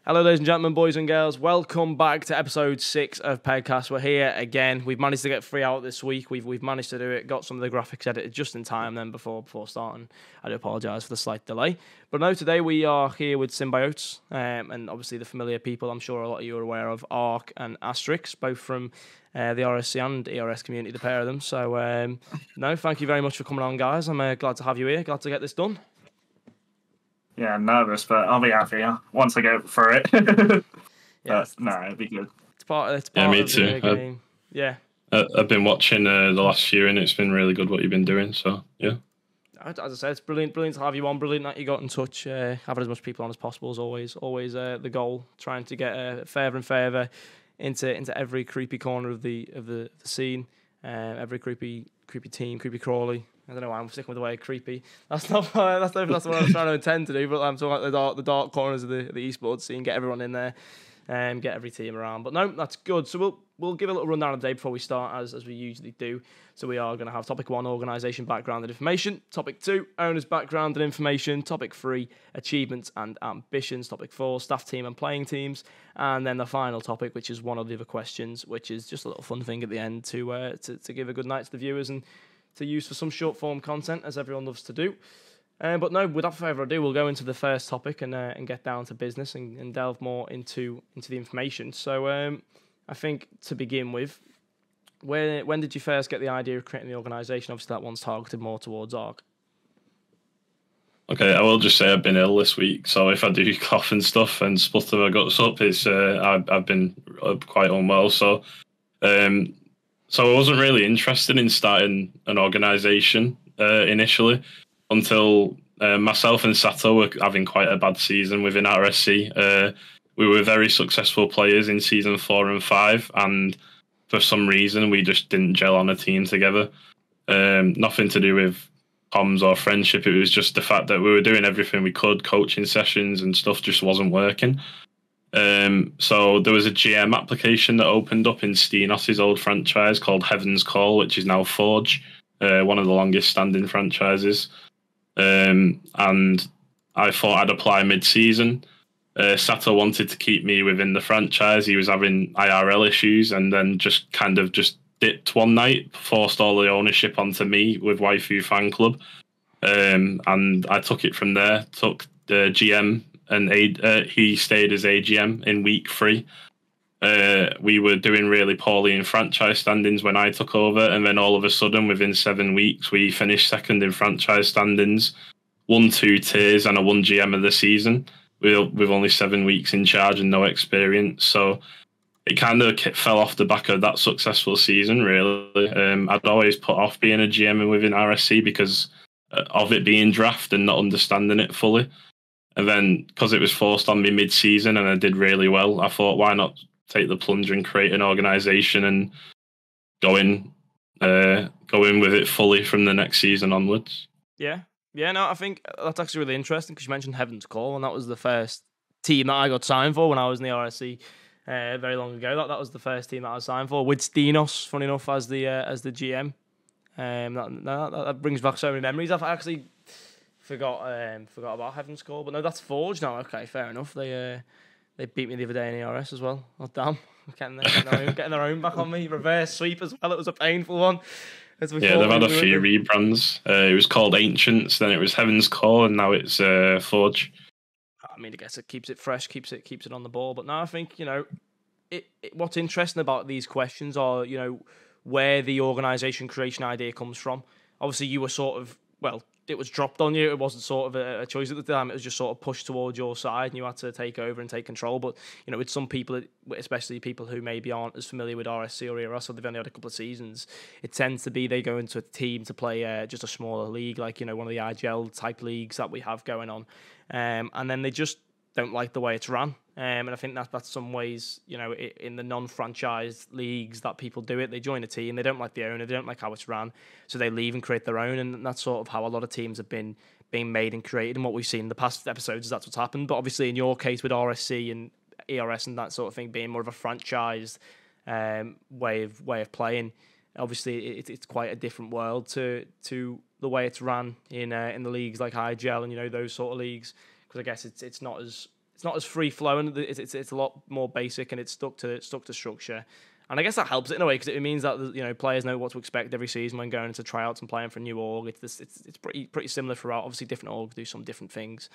Hello, ladies and gentlemen, boys and girls. Welcome back to episode 6 of Pedcast. We're here again. We've managed to get 3 out this week. We've managed to do it. Got some of the graphics edited just in time then before starting. I do apologise for the slight delay. But no, today we are here with Symbiotes, and obviously the familiar people I'm sure a lot of you are aware of, Ark and Asterix, both from the RSC and ERS community, the pair of them. So, no, thank you very much for coming on, guys. I'm glad to have you here. Glad to get this done. Yeah, I'm nervous, but I'll be happy once I get through it. Yeah, no, it'll be good. It's part of me the too. game. Yeah. I've been watching the last few, and it's been really good what you've been doing. So yeah. As I said, it's brilliant to have you on. Brilliant that you got in touch. Having as much people on as possible is always the goal. Trying to get further and further into every creepy corner of the scene. Every creepy team, creepy crawly. I don't know why I'm sticking with the word creepy. That's not what I was trying to intend to do. But I'm talking about the dark corners of the esports scene. Get everyone in there, get every team around. But no, that's good. So we'll give a little rundown of the day before we start, as we usually do. So we are going to have topic 1, organisation, background and information. Topic 2, owners, background and information. Topic 3, achievements and ambitions. Topic 4, staff team and playing teams. And then the final topic, which is one of the other questions, which is just a little fun thing at the end to give a good night to the viewers and to use for some short form content, as everyone loves to do. But no, without further ado, we'll go into the first topic and get down to business and delve more into the information. So I think to begin with, when did you first get the idea of creating the organisation? Obviously, that one's targeted more towards Ark. Okay, I will just say I've been ill this week, so if I do cough and stuff and sputter I got up, it's I've been quite unwell. So I wasn't really interested in starting an organisation initially until myself and Sato were having quite a bad season within RSC. We were very successful players in season 4 and 5, and for some reason we just didn't gel on a team together. Nothing to do with comms or friendship. It was just the fact that we were doing everything we could, coaching sessions and stuff just wasn't working. So there was a GM application that opened up in Steenos' old franchise called Heaven's Call, which is now Forge, one of the longest standing franchises. And I thought I'd apply mid-season. Sato wanted to keep me within the franchise. He was having IRL issues and then just dipped one night, forced all the ownership onto me with Waifu Fan Club. And I took it from there, took the GM, and he stayed as AGM in week 3. We were doing really poorly in franchise standings when I took over, and then all of a sudden, within 7 weeks, we finished second in franchise standings, won 2 tiers, and I won GM of the season with only 7 weeks in charge and no experience. So it kind of fell off the back of that successful season, really. I'd always put off being a GM within RSC because of it being draft and not understanding it fully. And then, because it was forced on me mid-season and I did really well, I thought, why not take the plunge and create an organisation and go in with it fully from the next season onwards. Yeah, no, I think that's actually really interesting because you mentioned Heaven's Call, and that was the first team that I got signed for when I was in the RSC very long ago. That was the first team that I was signed for, with Steenos, funny enough, as the GM. That brings back so many memories. I've actually forgot about Heaven's Call, but no, that's Forge now. Okay, fair enough. They beat me the other day in ERS as well. Oh damn, getting their own back on me. Reverse sweep as well. It was a painful one. Yeah, they've had a few rebrands. It was called Ancients, then it was Heaven's Call, and now it's Forge. I mean, I guess it keeps it fresh, keeps it on the ball. But now I think what's interesting about these questions are where the organisation creation idea comes from. Obviously, you were sort of it was dropped on you. It wasn't sort of a choice at the time. It was just sort of pushed towards your side, and you had to take over and take control. But with some people, especially people who maybe aren't as familiar with RSC or ERS, or they've only had a couple of seasons, it tends to be they go into a team to play just a smaller league, like one of the IGL type leagues that we have going on, and then they just don't like the way it's run. And I think that's some ways, in the non-franchise leagues that people do it. They join a team, they don't like the owner, they don't like how it's ran, so they leave and create their own. And that's sort of how a lot of teams have been being made and created. And what we've seen in the past episodes is that's what's happened. But obviously, in your case with RSC and ERS and that sort of thing, being more of a franchised way of playing, obviously it's quite a different world to the way it's ran in the leagues like IGL and those sort of leagues. Because I guess it's it's not as free flowing. It's a lot more basic, and it's stuck to structure. And I guess that helps it in a way because it means that players know what to expect every season when going into tryouts and playing for a new org. It's pretty similar throughout. Obviously, different orgs do some different things,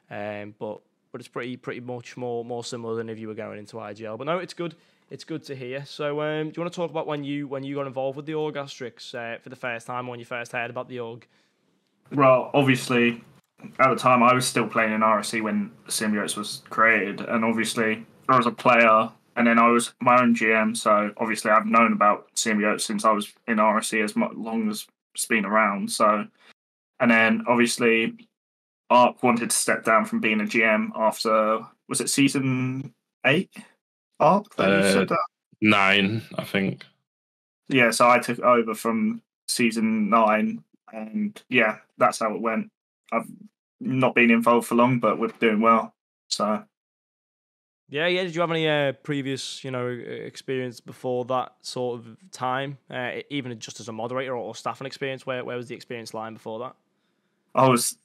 but it's pretty much more similar than if you were going into IGL. But no, it's good. It's good to hear. So, do you want to talk about when you got involved with the org, Asterix, for the first time, when you first heard about the org? Well, obviously, at the time I was still playing in RSC when Symbiotes was created, and obviously I was a player, and then I was my own GM. So obviously I've known about Symbiotes since I was in RSC as long as it's been around. So, and then obviously Ark wanted to step down from being a GM after, was it season 8? Ark that you said that? 9, I think. Yeah, so I took over from season 9, and yeah, that's how it went. I've not been involved for long, but we're doing well. So yeah. Did you have any previous experience before that sort of time, even just as a moderator or staffing experience? Where was the experience lying before that? I was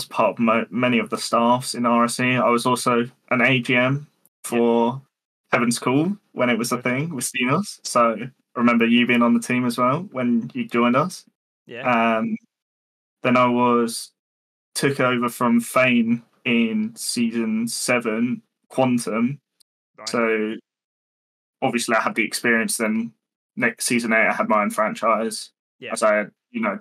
part of many of the staffs in RSC. I was also an AGM for Heaven's Call when it was a thing with Stenos. So I remember you being on the team as well when you joined us. Yeah. Then I took over from Fane in season 7, Quantum. Right. So obviously I had the experience. Then next season 8, I had my own franchise. Yeah. As I had,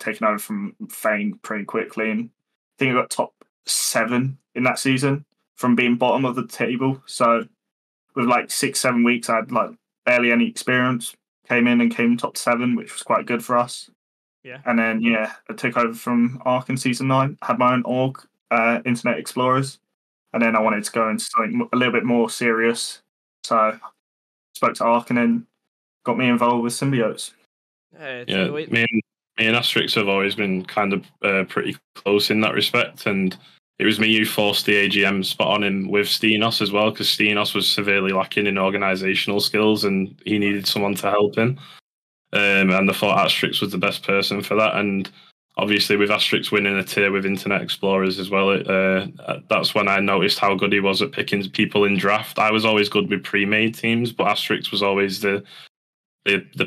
taken over from Fane pretty quickly. And I think I got top 7 in that season from being bottom of the table. So with like 6-7 weeks, I had like barely any experience. Came top 7, which was quite good for us. Yeah. And then I took over from Ark in season 9. I had my own org, Internet Explorers, and then I wanted to go into something a little bit more serious. So I spoke to Ark, and then got me involved with Symbiotes. Me and Asterix have always been kind of pretty close in that respect, and it was me who forced the AGM spot on him with Stenos as well, because Stenos was severely lacking in organisational skills, and he needed someone to help him. And I thought Asterix was the best person for that. And obviously, with Asterix winning a tier with Internet Explorers as well, that's when I noticed how good he was at picking people in draft. I was always good with pre-made teams, but Asterix was always the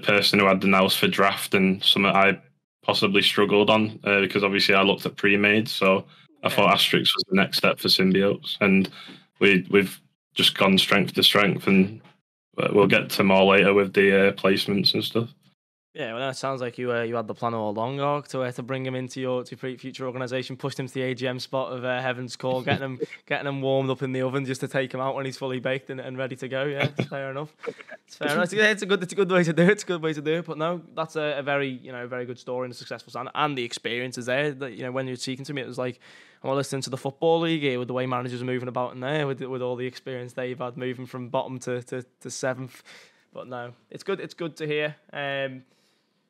person who had the nous for draft, and something I possibly struggled on because obviously I looked at pre-made. So I thought Asterix was the next step for Symbiotes, and we've just gone strength to strength, and we'll get to more later with the placements and stuff. Yeah, well, that sounds like you had the plan all along, Ark, to bring him into your future organisation, pushed him to the AGM spot of Heaven's Call, getting him warmed up in the oven just to take him out when he's fully baked and ready to go. Yeah, it's fair enough. It's fair enough. It's a good way to do it. It's a good way to do it. But no, that's a very very good story and a successful stand, and the experience is there. That when you're speaking to me, it was like I'm listening to the football league here with the way managers are moving about in there with all the experience they've had moving from bottom to 7th. But no, it's good. It's good to hear.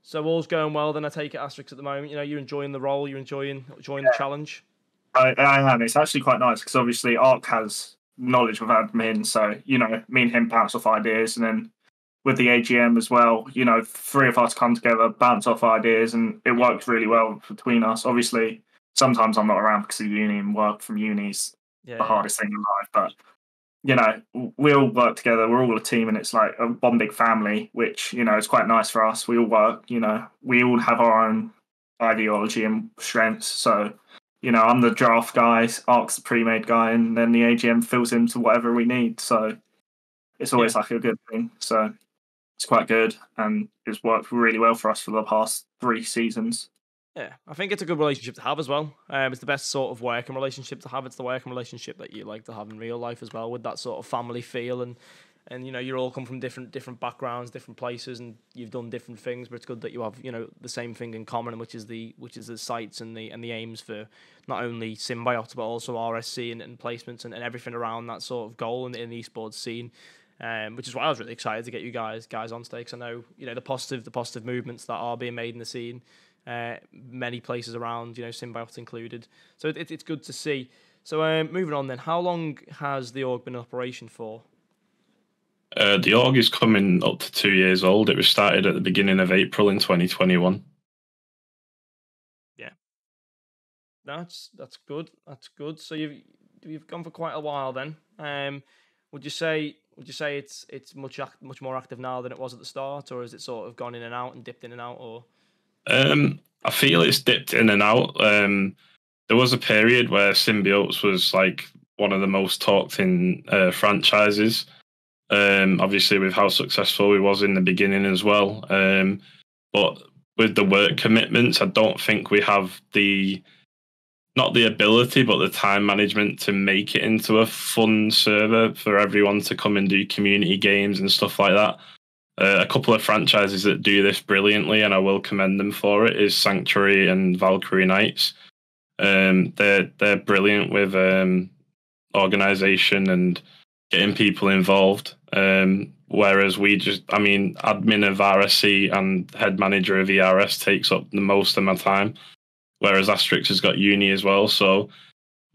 So all's going well. Then I take it, Asterix, at the moment. You're enjoying the role. You're enjoying the challenge. I am. It's actually quite nice because obviously Ark has knowledge of admin, so me and him bounce off ideas, and then with the AGM as well, 3 of us come together, bounce off ideas, and it works really well between us. Obviously, sometimes I'm not around because of uni and work from uni's the hardest thing in life, but we all work together. We're all a team, and it's like one big family, which, is quite nice for us. We all work, we all have our own ideology and strengths. So, I'm the draft guy, Ark's the pre-made guy, and then the AGM fills into whatever we need. So it's always like a good thing. So it's quite good, and it's worked really well for us for the past 3 seasons. Yeah, I think it's a good relationship to have as well. It's the best sort of working relationship to have. It's the working relationship that you like to have in real life as well, with that sort of family feel, and you all come from different backgrounds, different places, and you've done different things. But it's good that you have the same thing in common, which is the sights and the aims for not only Symbiote but also RSC and placements and everything around that sort of goal in the esports scene. Which is why I was really excited to get you guys on stage. I know the positive movements that are being made in the scene. Many places around, Symbiote included. So it's good to see. So moving on then, how long has the org been in operation for? The org is coming up to 2 years old. It was started at the beginning of April in 2021. Yeah, that's good. That's good. So you've gone for quite a while then. Would you say it's much more active now than it was at the start, or has it sort of gone in and out and dipped in and out, or? I feel it's dipped in and out. There was a period where Symbiotes was like one of the most talked in franchises. Obviously, with how successful we was in the beginning as well. But with the work commitments, I don't think we have not the ability, but the time management to make it into a fun server for everyone to come and do community games and stuff like that. A couple of franchises that do this brilliantly, and I will commend them for it, is Sanctuary and Valkyrie Knights. They're brilliant with organization and getting people involved. Whereas admin of RSC and head manager of ERS takes up the most of my time. Whereas Asterix has got uni as well. So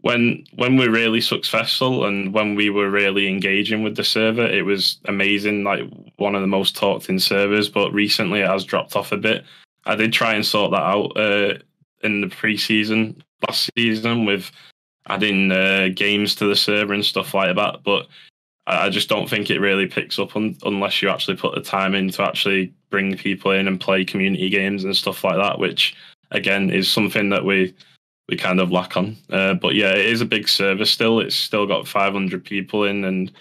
when we're really successful and when we were really engaging with the server, it was amazing, like one of the most talked in servers. But recently it has dropped off a bit. I did try and sort that out in the pre-season last season with adding games to the server and stuff like that. But I just don't think it really picks up unless you actually put the time in to actually bring people in and play community games and stuff like that, which again is something that we kind of lack on. But yeah, it is a big server still. It's still got 500 people in, and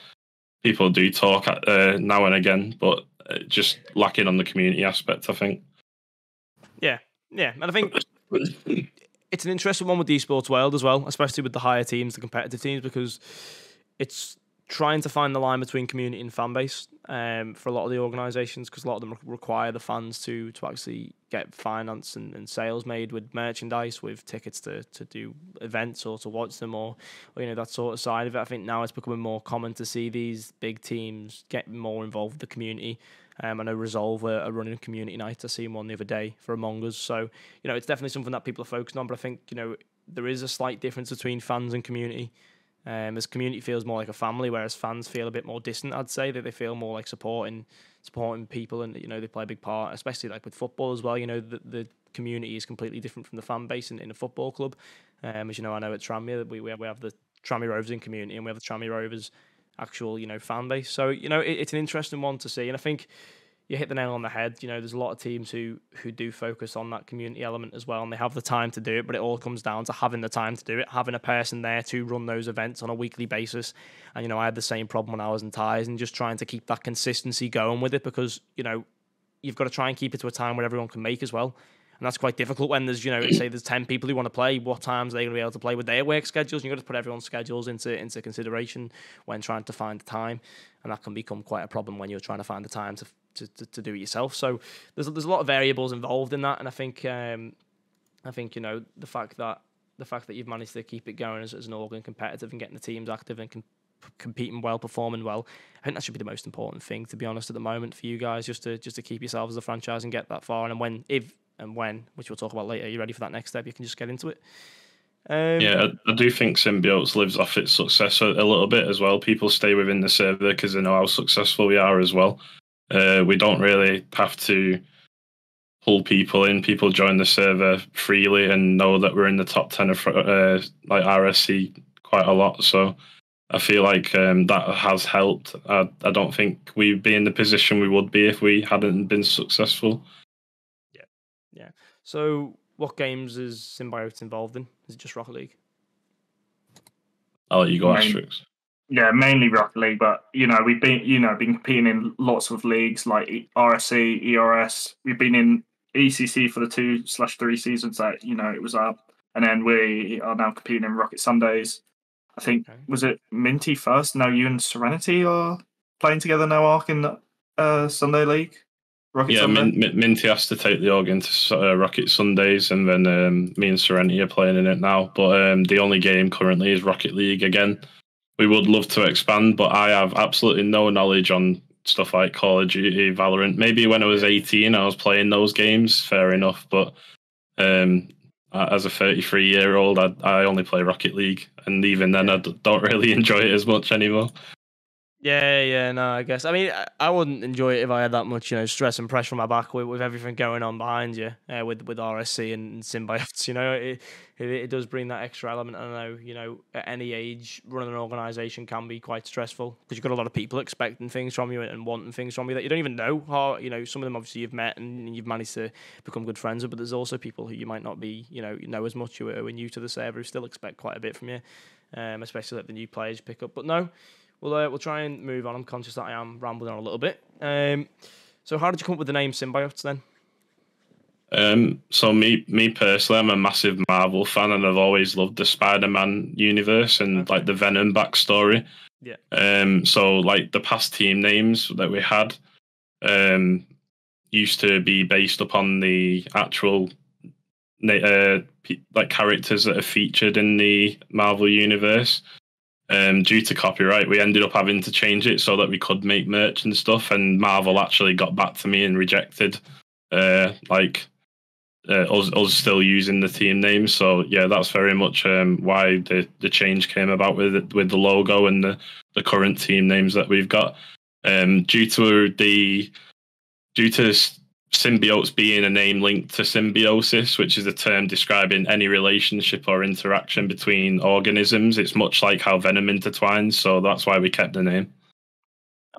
people do talk now and again, but just lacking on the community aspect, I think. Yeah, and I think it's an interesting one with the esports world as well, especially with the higher teams, the competitive teams, because it's trying to find the line between community and fan base for a lot of the organisations, because a lot of them require the fans to actually get finance and sales made with merchandise, with tickets to do events or to watch them, or that sort of side of it. I think now it's becoming more common to see these big teams get more involved with the community. I know Resolve are running a community night. I seen one the other day for Among Us. So, it's definitely something that people are focused on, but I think, there is a slight difference between fans and community. As community feels more like a family, whereas fans feel a bit more distant. I'd say that they feel more like supporting people, and they play a big part, especially like with football as well. The community is completely different from the fan base in a football club. As you know, I know at Tranmere we have the Tranmere Rovers in community, and we have the Tranmere Rovers actual fan base. So it's an interesting one to see, and I think you hit the nail on the head. There's a lot of teams who do focus on that community element as well, and they have the time to do it, but it all comes down to having the time to do it, having a person there to run those events on a weekly basis. And, I had the same problem when I was in Ties, and just trying to keep that consistency going with it, because, you've got to try and keep it to a time where everyone can make as well. And that's quite difficult when there's, say there's 10 people who want to play. What times are they going to be able to play with their work schedules? You've got to put everyone's schedules into consideration when trying to find the time. And that can become quite a problem when you're trying to find the time to do it yourself. So there's a lot of variables involved in that. And I think the fact that you've managed to keep it going as an organ, competitive, and getting the teams active and competing well, performing well, I think that should be the most important thing, to be honest, at the moment for you guys, just to keep yourselves as a franchise and get that far. And when, which we'll talk about later, you're ready for that next step, you can just get into it. Yeah, I do think Symbiotes lives off its success a little bit as well. People stay within the server because they know how successful we are as well. We don't really have to pull people in. People join the server freely and know that we're in the top 10 of like RSC quite a lot. So I feel like that has helped. I don't think we'd be in the position we would be if we hadn't been successful. Yeah. So what games is Symbiotes involved in? Is it just Rocket League? I'll let you go, Asterix. Yeah, mainly Rocket League, but we've been competing in lots of leagues like RSC, ERS. We've been in ECC for the 2/3 seasons that it was up, and then we are now competing in Rocket Sundays. I think was it Minty first? Now you and Serenity are playing together now, Ark, in the Sunday League. Rocket Sunday? Minty has to take the organ to Rocket Sundays, and then me and Serenity are playing in it now. But the only game currently is Rocket League again. We would love to expand, but I have absolutely no knowledge on stuff like Call of Duty, Valorant. Maybe when I was 18, I was playing those games, fair enough. But as a 33-year-old, I only play Rocket League. And even then, I don't really enjoy it as much anymore. Yeah, no, I guess. I mean, I wouldn't enjoy it if I had that much, stress and pressure on my back with everything going on behind you, with RSC and Symbiotes. It does bring that extra element. I know, at any age, running an organisation can be quite stressful because you've got a lot of people expecting things from you and wanting things from you that you don't even know. How, some of them obviously you've met and you've managed to become good friends with, but there's also people who you might not be, know as much, who are new to the server, who still expect quite a bit from you, especially like the new players pick up. But no. We'll try and move on. I'm conscious that I am rambling on a little bit. So how did you come up with the name Symbiotes then? So me personally, I'm a massive Marvel fan, and I've always loved the Spider-Man universe and like the Venom backstory. Yeah. So like the past team names that we had, used to be based upon the actual like characters that are featured in the Marvel universe. Due to copyright, we ended up having to change it so that we could make merch and stuff. And Marvel actually got back to me and rejected, us still using the team name. So yeah, that's very much why the change came about with the logo and the current team names that we've got. Due to Symbiotes being a name linked to symbiosis, which is a term describing any relationship or interaction between organisms. It's much like how Venom intertwines, so that's why we kept the name.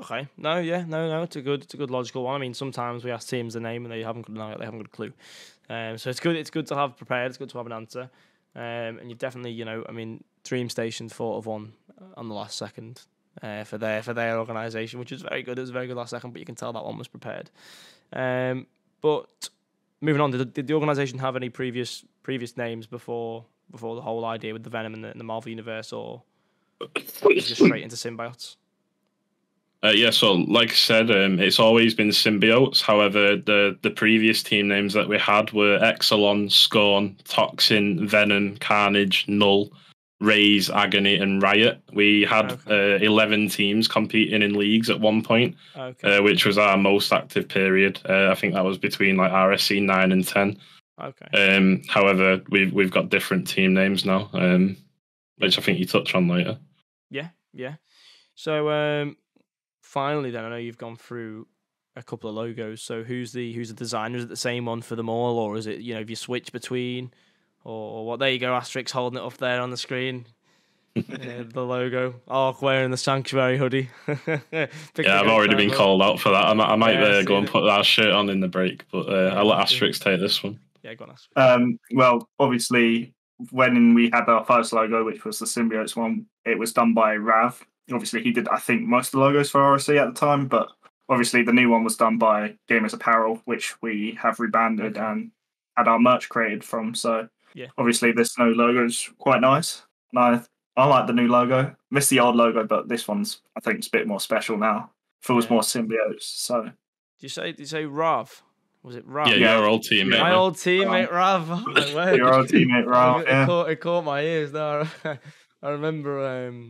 Okay. No, it's a good logical one. I mean, sometimes we ask teams the name and they haven't got a clue. So it's good. It's good to have prepared. It's good to have an answer. And you've definitely, I mean, Dream Station thought of one on the last second for their organisation, which is very good. It was a very good last second, but you can tell that one was prepared. But moving on, did the organisation have any previous names before the whole idea with the Venom and the Marvel universe, or just straight into symbiotes? Yeah, so like I said, it's always been symbiotes. However, the previous team names that we had were Exelon, Scorn, Toxin, Venom, Carnage, Null, Raze, Agony, and Riot. We had 11 teams competing in leagues at one point, which was our most active period. I think that was between like RSC 9 and 10. Okay. However, we've got different team names now, which I think you touch on later. Yeah. So finally, then I know you've gone through a couple of logos. So who's the designer? Is it the same one for them all, or is it if you switch between? Or what? There you go, Asterix holding it up there on the screen. The logo. Ark wearing the Sanctuary hoodie. Yeah, I've already been called out for that. I might go and put that shirt on in the break, but I'll let Asterix take this one. Yeah, go on, Asterix. Well, obviously, when we had our first logo, which was the Symbiotes one, it was done by Rav. Obviously, he did, I think, most of the logos for RSC at the time, but obviously the new one was done by Gamers Apparel, which we have rebranded and had our merch created from. So yeah, obviously this new logo's quite nice. And I like the new logo. Miss the old logo, but this one's, I think, it's a bit more special now. Feels more symbiotes. So did you say Rav? Was it Rav? Yeah, your old teammate. My old teammate Rav. Your old teammate Rav. It caught my ears there. I remember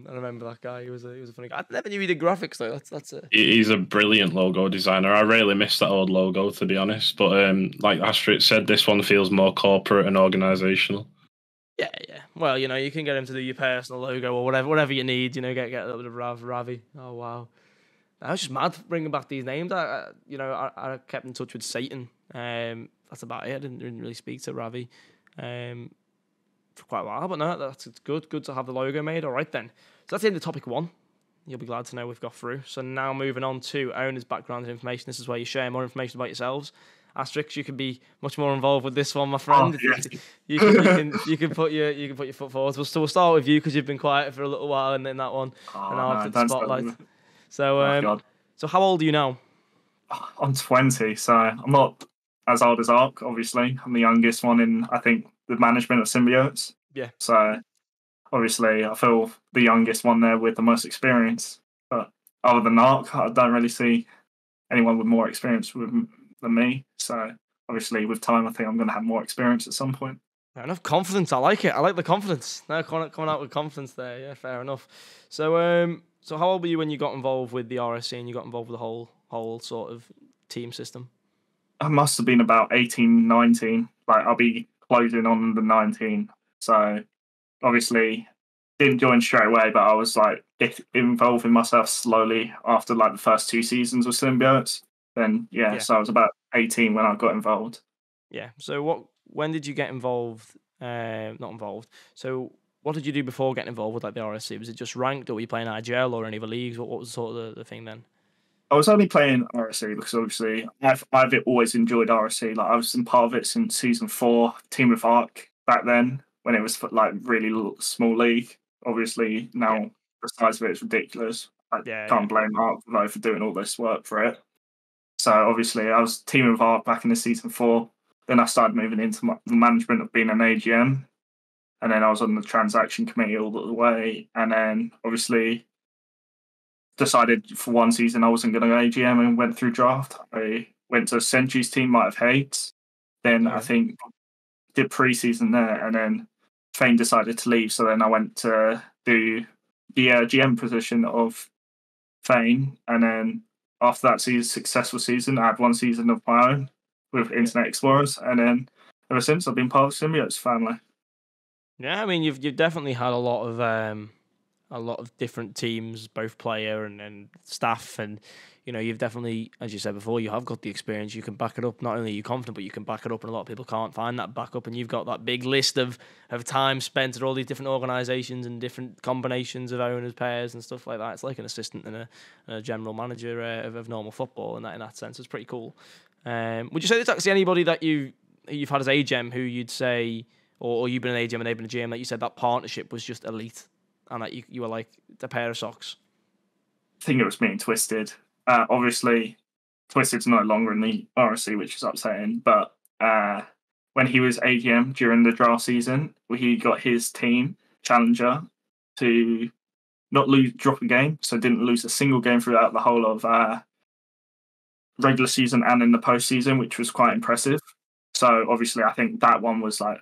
that guy. He was a funny guy. I never knew he did graphics though. That's it. He's a brilliant logo designer. I really miss that old logo, to be honest. But like Asterix said, this one feels more corporate and organisational. Yeah. Well, you can get him to do your personal logo or whatever you need. Get a little bit of Ravi. Oh wow, I was just mad bringing back these names. I kept in touch with Satan. That's about it. I didn't really speak to Ravi. For quite a while, but no, that's good. Good to have the logo made. All right then. So that's the end of topic 1. You'll be glad to know we've got through. So now moving on to owners' background and information. This is where you share more information about yourselves. Asterix, you can be much more involved with this one, my friend. You can put your foot forward. We'll start with you because you've been quiet for a little while in that one, and I'll put the spotlight. So how old are you now? I'm 20, so I'm not as old as Ark. Obviously, I'm the youngest one in, I think, the management of Symbiotes. Yeah. So obviously, I feel the youngest one there with the most experience. But other than Ark, I don't really see anyone with more experience than me. So obviously, with time, I think I'm going to have more experience at some point. Fair enough. Confidence. I like it. I like the confidence. No, coming out with confidence there. Yeah, fair enough. So how old were you when you got involved with the RSC and you got involved with the whole sort of team system? I must have been about 18, 19. Like, I'll be closing on the 19. So obviously didn't join straight away, but I was like involving myself slowly after like the first 2 seasons of Symbiotes. Then so I was about 18 when I got involved. Yeah. So when did you get involved? Not involved. So what did you do before getting involved with like the RSC? Was it just ranked, or were you playing IGL or any other leagues? What was sort of the thing then? I was only playing RSC because obviously I've always enjoyed RSC. Like I was in part of it since season 4, Team with Arc back then when it was like really small league. Obviously now the size of it is ridiculous. I can't blame Arc though for doing all this work for it. So obviously I was Team with Arc back in the season 4. Then I started moving into the management of being an AGM, and then I was on the transaction committee all the way, and then obviously decided for one season I wasn't going to AGM and went through draft. I went to Sentry's team, might have Hades. Then I think did pre-season there, and then Fane decided to leave. So then I went to do the GM position of Fane, and then after that successful season, I had one season of my own with Internet Explorers, and then ever since I've been part of Symbiote's family. Yeah, I mean you've definitely had a lot of different teams, both player and staff, and you know you've definitely, as you said before, you have got the experience. You can back it up. Not only are you confident, but you can back it up, and a lot of people can't find that backup. And you've got that big list of time spent at all these different organisations and different combinations of owners, pairs, and stuff like that. It's like an assistant and a general manager of normal football in that sense. It's pretty cool. Would you say there's actually anybody that you've had as AGM who you'd say, or you've been an AGM and they've been a GM, that you said that partnership was just elite? And that you were like a pair of socks? I think it was me and Twisted. Obviously, Twisted's no longer in the RSC, which is upsetting. But when he was AGM during the draft season, he got his team, Challenger, to not drop a game. So didn't lose a single game throughout the whole of regular season and in the postseason, which was quite impressive. So obviously, I think that one was like,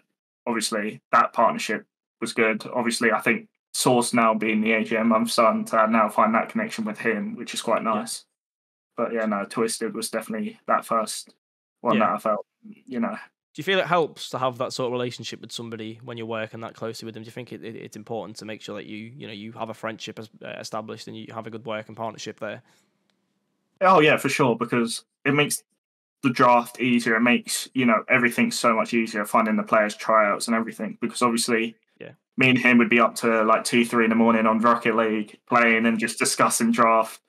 obviously, that partnership was good. Obviously, I think Source now being the AGM, I'm starting to now find that connection with him, which is quite nice. But Twisted was definitely that first one that I felt, Do you feel it helps to have that sort of relationship with somebody when you're working that closely with them? Do you think it's important to make sure that you have a friendship established and you have a good working partnership there? Oh yeah, for sure, because it makes the draft easier. It makes everything so much easier, finding the players' tryouts and everything, because obviously me and him would be up to like 2-3 in the morning on Rocket League playing and just discussing draft.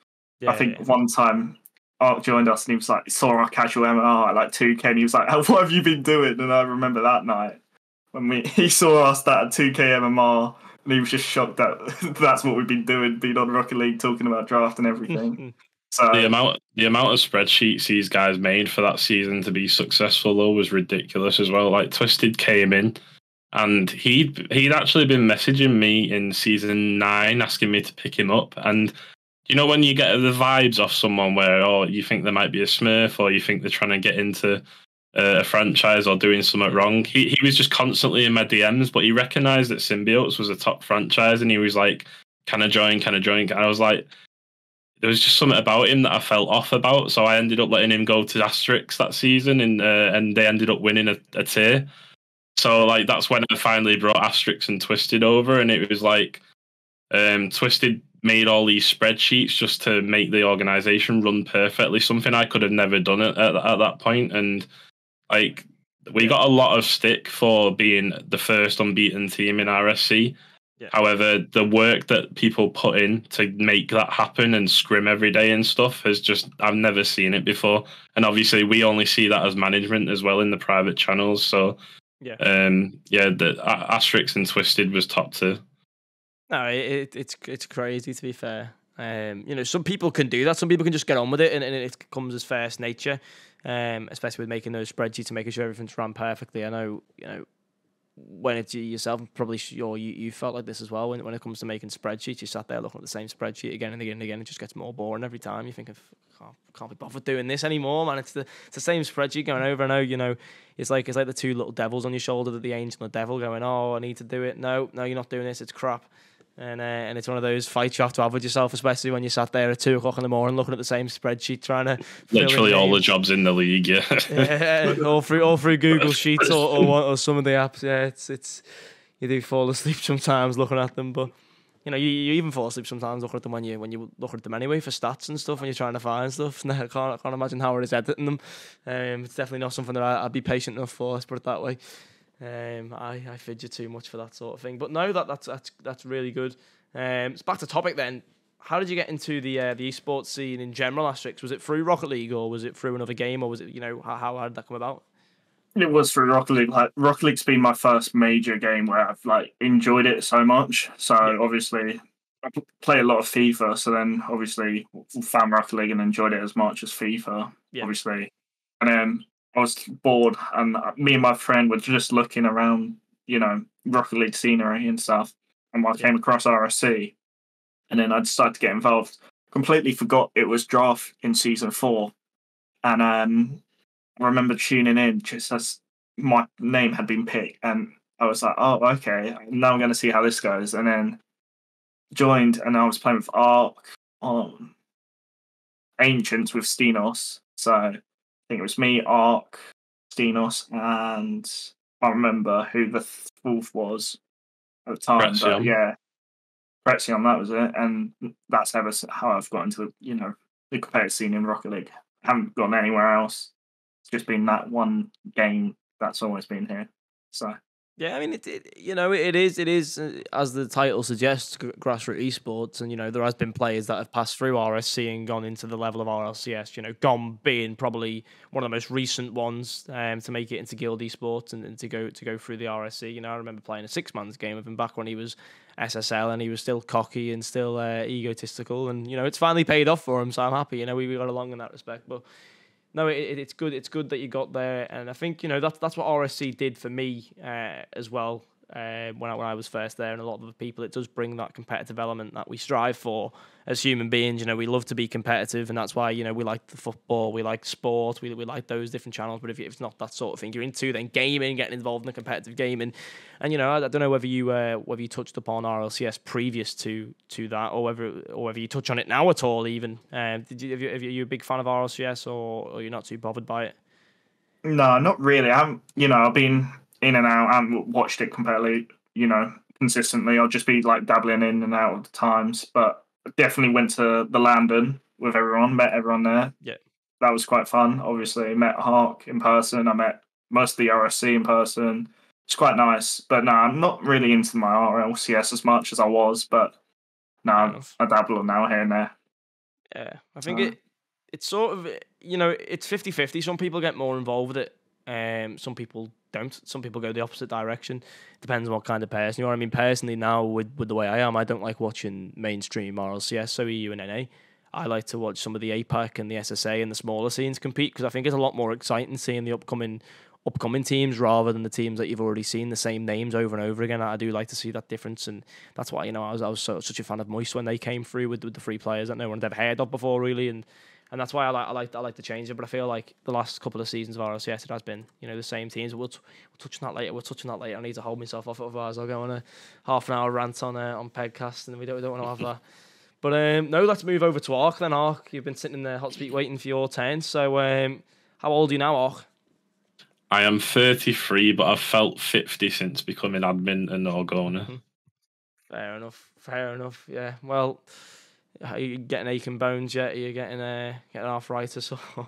I think one time Ark joined us and he was like, saw our casual MMR at like 2K and he was like, what have you been doing? And I remember that night when he saw us that at 2K MMR and he was just shocked that that's what we've been doing, being on Rocket League talking about draft and everything. So the amount of spreadsheets these guys made for that season to be successful though was ridiculous as well. Like Twisted came in and he'd actually been messaging me in season 9 asking me to pick him up. And when you get the vibes off someone where you think there might be a smurf or you think they're trying to get into a franchise or doing something wrong, he was just constantly in my DMs, but he recognised that Symbiotes was a top franchise and he was like, can I join? And I was like, there was just something about him that I felt off about. So I ended up letting him go to Asterix that season and they ended up winning a tier. So like that's when I finally brought Asterix and Twisted over, and it was like Twisted made all these spreadsheets just to make the organization run perfectly, something I could have never done at that point. And like we got a lot of stick for being the first unbeaten team in RSC. Yeah. However, the work that people put in to make that happen and scrim every day and stuff I've never seen it before. And obviously we only see that as management as well in the private channels. So the Asterix and Twisted was top 2. No, it's crazy, to be fair. Some people can do that. Some people can just get on with it, and it comes as first nature. Especially with making those spreadsheets and making sure everything's run perfectly. I know, when it's yourself, probably sure you felt like this as well. When it comes to making spreadsheets, you sat there looking at the same spreadsheet again and again and again. It just gets more boring every time. You think can't be bothered doing this anymore, man. It's the same spreadsheet going over. I know, it's like the two little devils on your shoulder, the angel and the devil, going, oh, I need to do it. No, you're not doing this. It's crap. And it's one of those fights you have to have with yourself, especially when you sat there at 2 o'clock in the morning looking at the same spreadsheet, trying to literally all the jobs in the league, all through Google Sheets or some of the apps. Yeah, it's you do fall asleep sometimes looking at them, but you even fall asleep sometimes looking at them when you look at them anyway for stats and stuff when you're trying to find stuff. I can't imagine how it is editing them. It's definitely not something that I'd be patient enough for. Let's put it that way. I fidget too much for that sort of thing. But no, that's really good. It's back to topic then. How did you get into the esports scene in general, Asterix? Was it through Rocket League, or was it through another game, or was it how did that come about? It was through Rocket League. Like Rocket League's been my first major game where I've enjoyed it so much. So obviously I play a lot of FIFA. So then obviously found Rocket League and enjoyed it as much as FIFA. Yeah. Obviously, and then I was bored, and me and my friend were just looking around, Rocket League scenery and stuff, and I came across RSC, and then I decided to get involved. Completely forgot it was draft in season 4, and I remember tuning in just as my name had been picked, and I was like, oh, okay, now I'm going to see how this goes. And then joined, and I was playing with Ark on Ancients with Stenos. So I think it was me, Ark, Stenos, and I can't remember who the fourth was at the time. Pretzion. But yeah, Pretzion, that was it. And that's how I've got into the competitive scene in Rocket League. I haven't gone anywhere else. It's just been that one game that's always been here. So yeah, I mean, it is as the title suggests, grassroots esports, and there has been players that have passed through RSC and gone into the level of RLCS. Gom being probably one of the most recent ones to make it into Guild Esports and to go through the RSC. I remember playing a 6-man's game of him back when he was SSL and he was still cocky and still egotistical, and it's finally paid off for him. So I'm happy. We got along in that respect, but. No, it's good. It's good that you got there, and I think that's what RSC did for me as well. When I was first there, and a lot of the people, it does bring that competitive element that we strive for as human beings. We love to be competitive, and that's why we like the football, we like sport, we like those different channels. But if it's not that sort of thing you're into, then gaming, getting involved in the competitive gaming, and I don't know whether you touched upon RLCS previous to that, or whether you touch on it now at all. Even are you a big fan of RLCS, or are you not too bothered by it? No, not really. I've been in and out. I haven't watched it completely, consistently. I'll just be dabbling in and out of the times. But I definitely went to the London with everyone, met everyone there. Yeah. That was quite fun. Obviously, met Hark in person. I met most of the RSC in person. It's quite nice. But no, I'm not really into my RLCS as much as I was. But no, I dabble now here and there. Yeah, I think it's sort of, it's 50-50. Some people get more involved with it. Some people don't. Some people go the opposite direction. Depends on what kind of person you are. I mean, personally now, with the way I am, I don't like watching mainstream RLCS, so EU and NA. I like to watch some of the APAC and the SSA and the smaller scenes compete, because I think it's a lot more exciting seeing the upcoming teams rather than the teams that you've already seen the same names over and over again. I do like to see that difference, and that's why I was such a fan of Moist when they came through with the 3 players that no one had ever heard of before, really, and that's why I like to change it. But I feel like the last couple of seasons of RLCS, it has been the same teams. We'll touch on that later. I need to hold myself off, otherwise I'll go on a half an hour rant on Pedcast, and we don't want to have that. But no, let's move over to Ark then. Ark, you've been sitting in the hot seat waiting for your turn. So how old are you now, Ark? I am 33, but I've felt 50 since becoming admin and Orgona. Fair enough. Yeah. Well, are you getting aching bones yet? Are you getting arthritis? Or?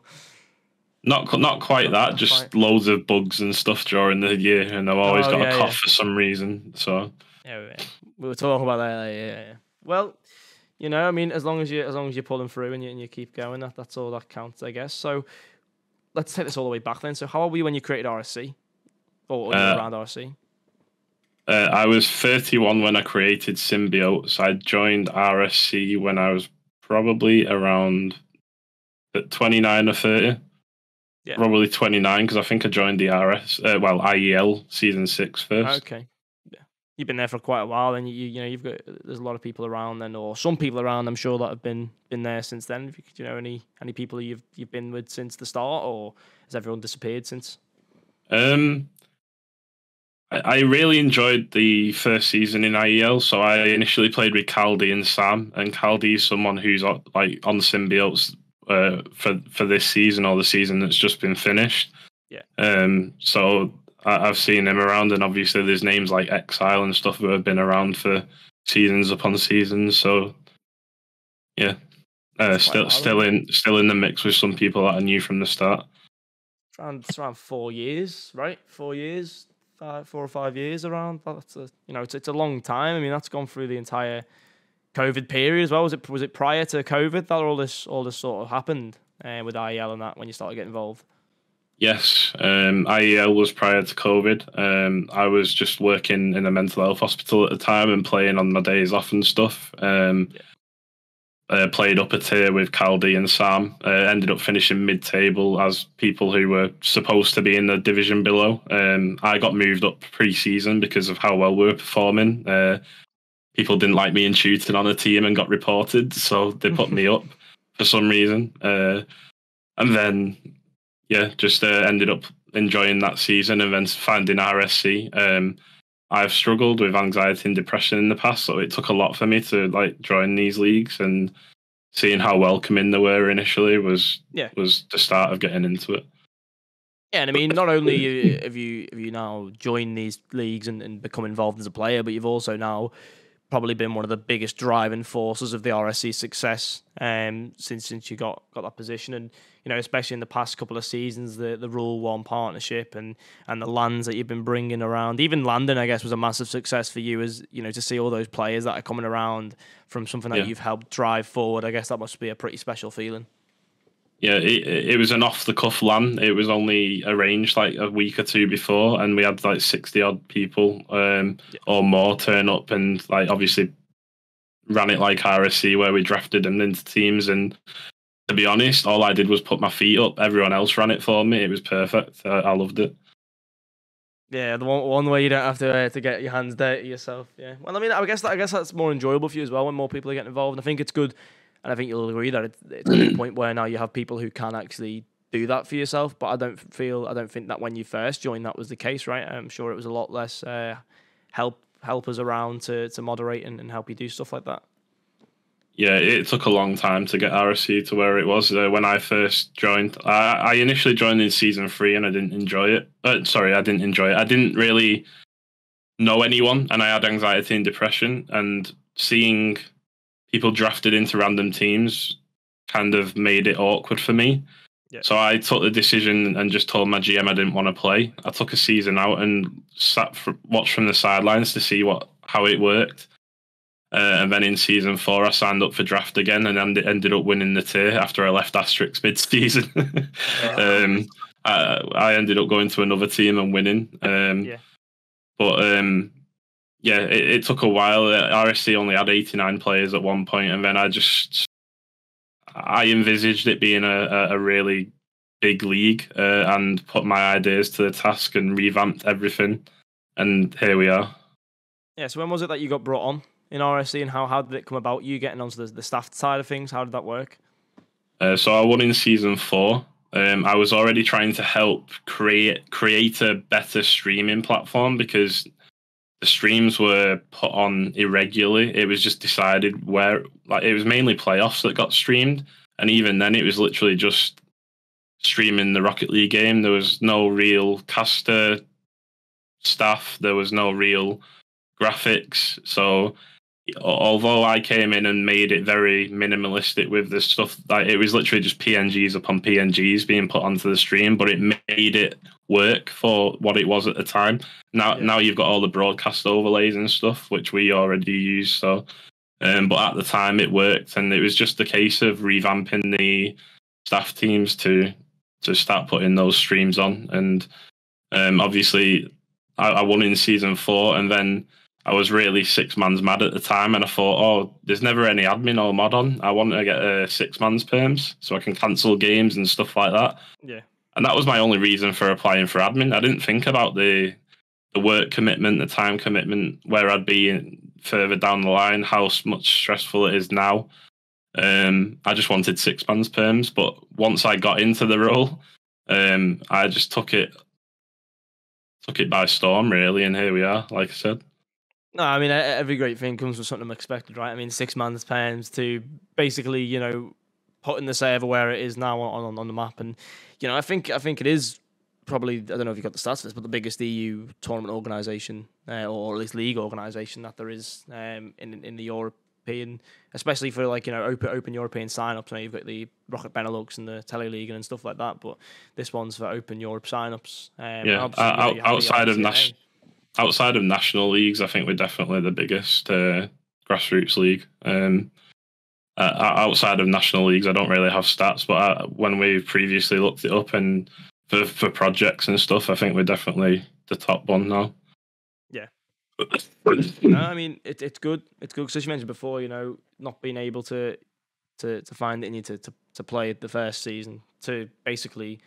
Not quite that. Just loads of bugs and stuff during the year, and I've always got a cough for some reason. So yeah, we were talking about that. Yeah. Well, I mean, as long as you're pulling through and you keep going, that's all that counts, I guess. So let's take this all the way back then. So how old were you when you created RSC, or around RSC? I was 31 when I created Symbiotes. I joined RSC when I was probably around 29 or 30. Yeah. Probably 29, because I think I joined the IEL season 6 first. Okay. Yeah. You've been there for quite a while, and you've got, there's a lot of people around then, or some people around, I'm sure, that have been there since then. If you know any people you've been with since the start, or has everyone disappeared since? I really enjoyed the first season in IEL, so I initially played with Caldi and Sam, and Caldi is someone who's on Symbiotes for this season, or the season that's just been finished. Yeah. So I've seen him around, and obviously there's names like Exile and stuff that have been around for seasons upon seasons. So yeah, still in the mix with some people that I knew from the start. It's around 4 years, right? 4 years, 4 or 5 years around. That's it's a long time. I mean, that's gone through the entire COVID period as well. Was it prior to COVID that all this sort of happened with IEL and that when you started getting involved? Yes, IEL was prior to COVID. I was just working in a mental health hospital at the time and playing on my days off and stuff. Played up a tier with Caldi and Sam. Ended up finishing mid-table as people who were supposed to be in the division below. I got moved up pre-season because of how well we were performing. People didn't like me in shooting on a team and got reported, so they put me up for some reason. And then, just ended up enjoying that season and then finding RSC. I've struggled with anxiety and depression in the past, so it took a lot for me to join these leagues, and seeing how welcoming they were initially was the start of getting into it. Yeah, and I mean, not only have you now joined these leagues and become involved as a player, but you've also now probably been one of the biggest driving forces of the RSC success since you got that position. And especially in the past couple of seasons, the Rule 1 partnership and the lands that you've been bringing around. Even Landon, I guess, was a massive success for you, as to see all those players that are coming around from something that you've helped drive forward. I guess that must be a pretty special feeling. Yeah, it was an off-the-cuff LAN. It was only arranged a week or two before, and we had 60-odd people or more turn up, and obviously ran it like RSC, where we drafted them into teams. And to be honest, all I did was put my feet up. Everyone else ran it for me. It was perfect. I loved it. Yeah, the one way you don't have to get your hands dirty yourself. Yeah. Well, I mean, I guess that's more enjoyable for you as well when more people are getting involved. And I think it's good. And I think you'll agree that it's at a point where now you have people who can actually do that for yourself. But I don't think that when you first joined that was the case, right? I'm sure it was a lot less helpers around to moderate and help you do stuff like that. Yeah, it took a long time to get RSC to where it was. When I first joined, I initially joined in season 3 and I didn't enjoy it. I didn't enjoy it. I didn't really know anyone, and I had anxiety and depression, and seeing people drafted into random teams kind of made it awkward for me. Yeah. So I took the decision and just told my GM I didn't want to play. I took a season out and watched from the sidelines to see how it worked. And then in season 4, I signed up for draft again and ended up winning the tier after I left Asterix mid-season. I ended up going to another team and winning. But it took a while. RSC only had 89 players at one point, and then I envisaged it being a really big league and put my ideas to the task and revamped everything, and here we are. Yeah, so when was it that you got brought on in RSC, and how did it come about, you getting onto the staff side of things? How did that work? So I won in season 4. I was already trying to help create a better streaming platform because the streams were put on irregularly. It was just decided where, it was mainly playoffs that got streamed, and even then it was literally just streaming the Rocket League game. There was no real caster staff. There was no real graphics. So although I came in and made it very minimalistic with the stuff, it was literally just PNGs upon PNGs being put onto the stream, but it made it work for what it was at the time. Now you've got all the broadcast overlays and stuff, which we already use. So, but at the time it worked, and it was just a case of revamping the staff teams to start putting those streams on. And obviously, I won in season 4, and then I was really 6-man's mad at the time, and I thought, there's never any admin or mod on. I want to get 6-man's perms so I can cancel games and stuff like that. Yeah. And that was my only reason for applying for admin. I didn't think about the work commitment, the time commitment, where I'd be further down the line, how much stressful it is now. I just wanted 6-man's perms, but once I got into the role, I just took it by storm, really, and here we are, like I said. No, I mean, every great thing comes with something unexpected, right? I mean, 6-man's perms to basically, putting the server where it is now on the map. And, I think it is probably, I don't know if you got the stats for this, but the biggest EU tournament organisation, or at least league organisation that there is in the European, especially for like, open European sign-ups. Now you've got the Rocket Benelux and the Tele League and stuff like that, but this one's for open Europe sign-ups. Outside of national leagues, I think we're definitely the biggest grassroots league. Outside of national leagues, I don't really have stats, but when we previously looked it up and for projects and stuff, I think we're definitely the top one now. Yeah. No, I mean, it's good. It's good because, as you mentioned before, not being able to find it in you to play the first season, to basically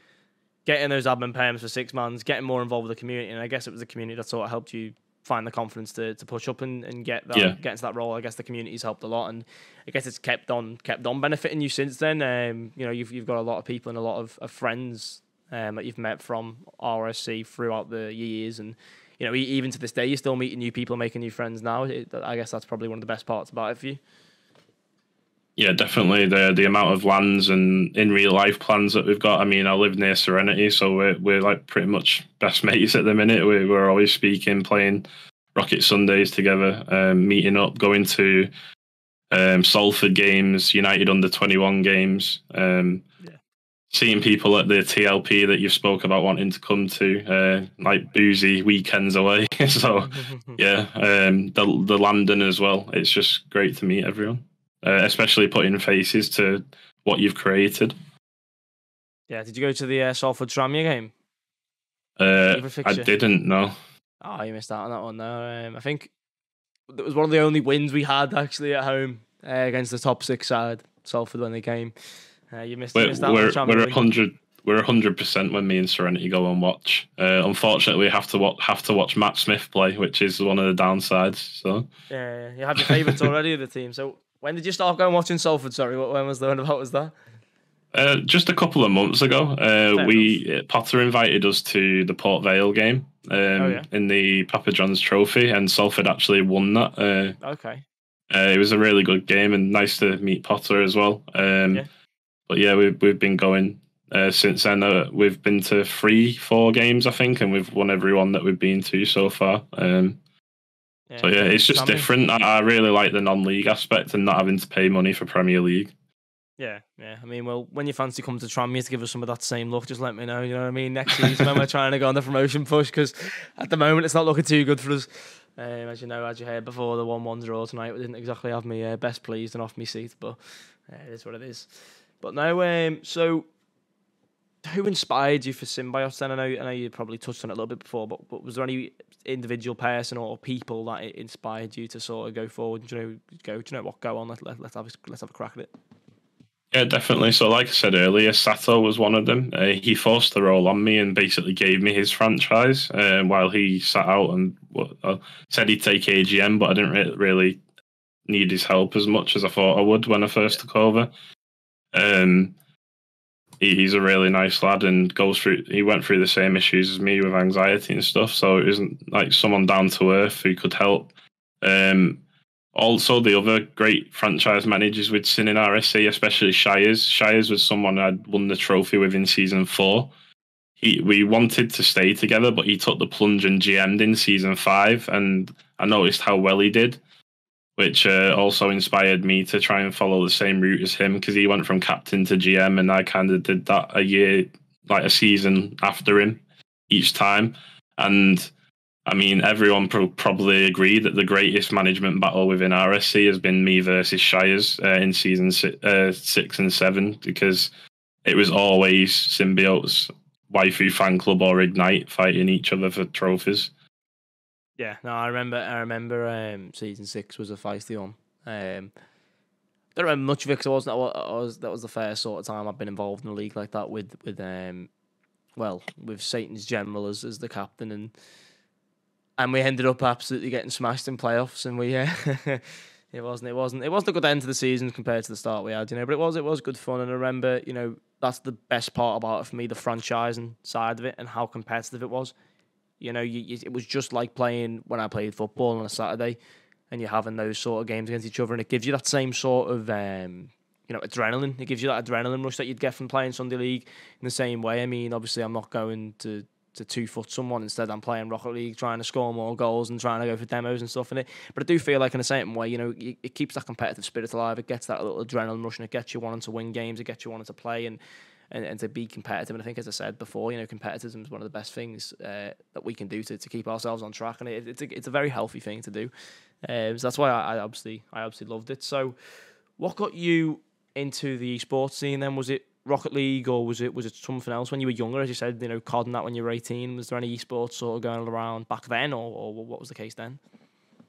getting those admin payments for 6 months, getting more involved with the community. And I guess it was the community that sort of helped you find the confidence to push up and get into that role. I guess the community's helped a lot, and I guess it's kept on benefiting you since then. You've got a lot of people and a lot of friends that you've met from RSC throughout the years, and even to this day, you're still meeting new people, making new friends now. I guess that's probably one of the best parts about it for you. Yeah, definitely the amount of lands and in real life plans that we've got. I mean, I live near Serenity, so we're like pretty much best mates at the minute. We're always speaking, playing Rocket Sundays together, meeting up, going to Salford games, United under-21 games, seeing people at the TLP that you've spoke about wanting to come to, like boozy weekends away. So yeah, the London as well. It's just great to meet everyone. Especially putting faces to what you've created. Yeah, did you go to the Salford Tranmere game? I didn't, no. Oh, you missed out on that one, though. I think it was one of the only wins we had, actually, at home against the top 6 side, Salford, when they came. You missed out on the Tranmere. We're 100% when me and Serenity go and watch. Unfortunately, we have to watch Matt Smith play, which is one of the downsides. So yeah, you have your favourites already of the team. So when did you start going watching Salford? Sorry, when was that? Just a couple of months ago. Potter invited us to the Port Vale game in the Papa John's Trophy, and Salford actually won that. Okay. It was a really good game, and nice to meet Potter as well. But yeah, we've been going since then. We've been to 3-4 games, I think, and we've won every one that we've been to so far. So yeah, it's just different. I really like the non-league aspect and not having to pay money for Premier League. Yeah. I mean, well, when you fancy come to Tranmere to give us some of that same look, just let me know. You know what I mean? Next season when we're trying to go on the promotion push, because at the moment it's not looking too good for us. As you heard before, the 1-1 draw tonight, we didn't exactly have me best pleased and off me seat, but it is what it is. But no, so who inspired you for Symbiotes then? I know you probably touched on it a little bit before, but was there any individual person or people that inspired you to sort of go forward? Do you know what? Go on. Let's have a crack at it. Yeah, definitely. So, like I said earlier, Sato was one of them. He forced the role on me and basically gave me his franchise while he sat out and said he'd take AGM, but I didn't really need his help as much as I thought I would when I first took over. He's a really nice lad and he went through the same issues as me with anxiety and stuff. So it wasn't like someone down to earth who could help. Also, the other great franchise managers we'd seen in RSC, especially Shires. Shires was someone I'd won the trophy with in season 4. We wanted to stay together, but he took the plunge and GM'd in season 5, and I noticed how well he did, which also inspired me to try and follow the same route as him, because he went from captain to GM, and I kind of did that a season after him each time. And I mean, everyone probably agree that the greatest management battle within RSC has been me versus Shires in season 6 and 7, because it was always Symbiotes, Waifu Fan Club, or Ignite fighting each other for trophies. Yeah, no, I remember. Season 6 was a feisty one. Don't remember much of it because that was the first sort of time I've been involved in a league like that with Satan's General as the captain, and we ended up absolutely getting smashed in playoffs, and we it wasn't a good end to the season compared to the start we had, but it was good fun. And I remember, that's the best part about it for me, the franchising side of it and how competitive it was. It was just like playing when I played football on a Saturday, and you're having those sort of games against each other, and it gives you that same sort of adrenaline. It gives you that adrenaline rush that you'd get from playing Sunday League in the same way. I mean, obviously, I'm not going to 2-foot someone. Instead, I'm playing Rocket League, trying to score more goals and trying to go for demos and stuff in it. But I do feel like in a certain way, it keeps that competitive spirit alive. It gets that little adrenaline rush, and it gets you wanting to win games. It gets you wanting to play and to be competitive. And I think, as I said before, competitivism is one of the best things that we can do to keep ourselves on track, and it's a very healthy thing to do. So that's why I obviously loved it. So, what got you into the esports scene then? Was it Rocket League, or was it something else when you were younger? As you said, COD and that when you were 18. Was there any esports sort of going around back then, or what was the case then?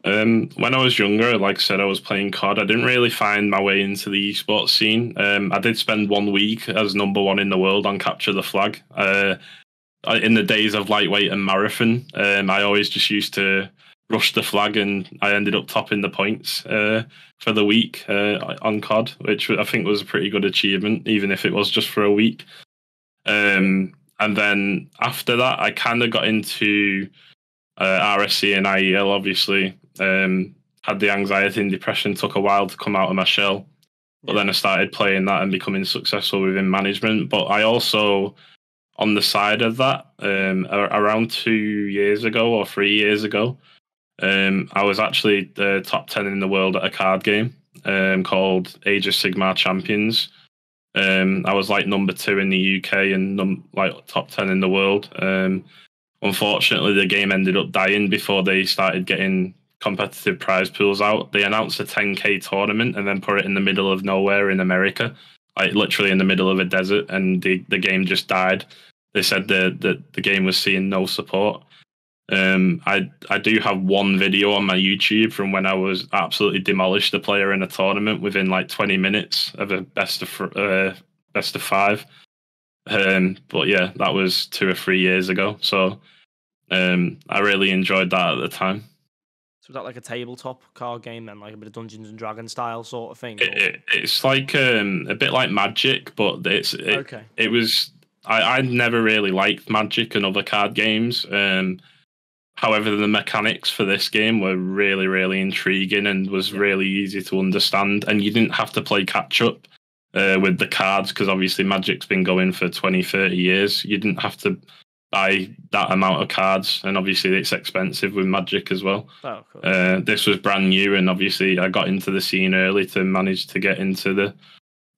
When I was younger, like I said, I was playing COD. I didn't really find my way into the esports scene. I did spend 1 week as number 1 in the world on Capture the Flag. In the days of lightweight and marathon, I always just used to rush the flag, and I ended up topping the points for the week on COD, which I think was a pretty good achievement, even if it was just for a week. And then after that, I kind of got into RSC and IEL, obviously. Had the anxiety and depression, took a while to come out of my shell. But then I started playing that and becoming successful within management. But I also, on the side of that, around 2 years ago or 3 years ago, I was actually the top 10 in the world at a card game called Age of Sigmar Champions. I was like number 2 in the UK and top 10 in the world. Unfortunately, the game ended up dying before they started getting competitive prize pools out. They announced a 10K tournament and then put it in the middle of nowhere in America, like literally in the middle of a desert, and the game just died. They said that the game was seeing no support. I do have one video on my YouTube from when I was absolutely demolished a player in a tournament within like 20 minutes of a best of 5. But yeah, that was 2 or 3 years ago. So I really enjoyed that at the time. So was that like a tabletop card game then, like a bit of Dungeons and Dragons style sort of thing? It's like a bit like Magic, but okay. It was I never really liked Magic and other card games. However, the mechanics for this game were really, really intriguing and was really easy to understand. And you didn't have to play catch up with the cards, because obviously Magic's been going for 20, 30 years. You didn't have to buy that amount of cards. And obviously it's expensive with Magic as well. Oh, cool. This was brand new. And obviously I got into the scene early to manage to get into the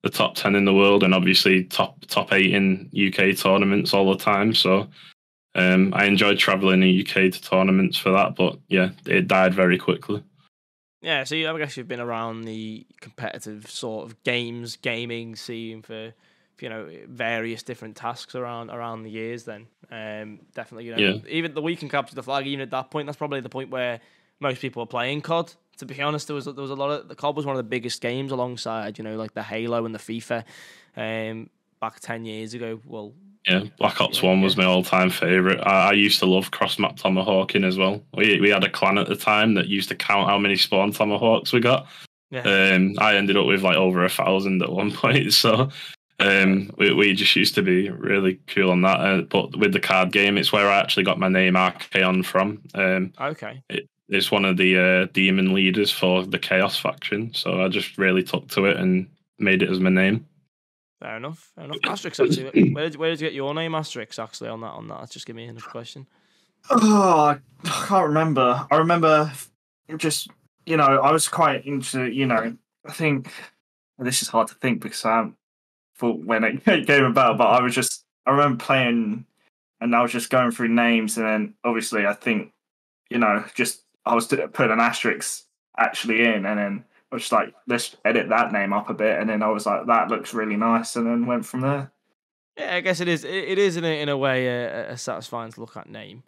top 10 in the world, and obviously top 8 in UK tournaments all the time. So I enjoyed traveling in UK to tournaments for that, but yeah, it died very quickly. Yeah, so I guess you've been around the competitive sort of gaming scene for various different tasks around the years. Then definitely, even the week in Capture the Flag, even at that point, that's probably the point where most people are playing COD. To be honest, there was a lot of the COD was one of the biggest games alongside like the Halo and the FIFA back 10 years ago. Well. Yeah, Black Ops 1 was my all-time favourite. I used to love cross-map tomahawking as well. We had a clan at the time that used to count how many spawn tomahawks we got. Yeah. I ended up with like over 1,000 at one point. So we just used to be really cool on that. But with the card game, it's where I actually got my name Archaon from. Okay. It's one of the demon leaders for the Chaos faction. So I just really took to it and made it as my name. Fair enough. Asterix, actually, where did you get your name, Asterix? Actually, on that, just give me another question. Oh, I can't remember. I remember just I was quite into I think this is hard to think because I haven't thought when it came about, but I remember playing and I was just going through names, and then obviously I think just I was putting an asterisk actually in, and then I was just like, let's edit that name up a bit, and then I was like, that looks really nice, and then went from there. Yeah, I guess it is. It is in a way a satisfying to look at name.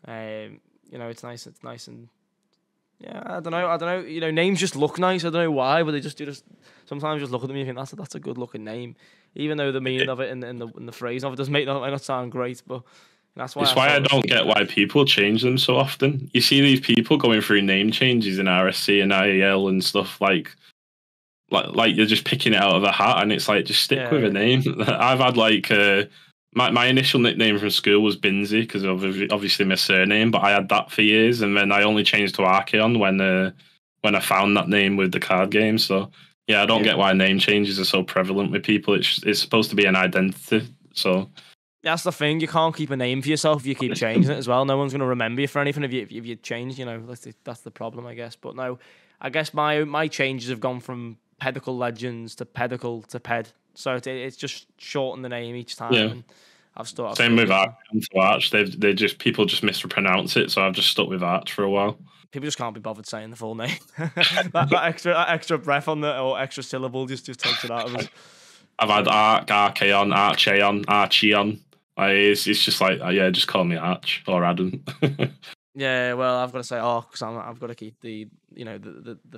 It's nice. It's nice, and yeah, I don't know. Names just look nice. I don't know why, but they just sometimes just look at them and you think that's a good looking name, even though the meaning of it and the phrase of it does might not sound great, but. That's why I don't get why people change them so often. You see these people going through name changes in RSC and IEL and stuff like you're just picking it out of a hat, and it's like, just stick with a name. I've had my initial nickname from school was Binsey because of obviously my surname, but I had that for years, and then I only changed to Archaon when I found that name with the card game. So Yeah, I don't get why name changes are so prevalent with people. It's supposed to be an identity, so that's the thing. You can't keep a name for yourself if you keep changing it as well. No one's going to remember you for anything if you change. That's the problem, I guess. But no, I guess my changes have gone from Pedicle Legends to Pedicle to Ped. So it's just shortened the name each time. Yeah. And I've stuck. Same with Arch to Arch. People just mispronounce it, so I've just stuck with Arch for a while. People just can't be bothered saying the full name. that extra breath on the or extra syllable just takes it out of us. I've had Archeon, Archeon. It's just like, yeah, just call me Arch or Adam. Yeah, well, I've got to say, because I've got to keep the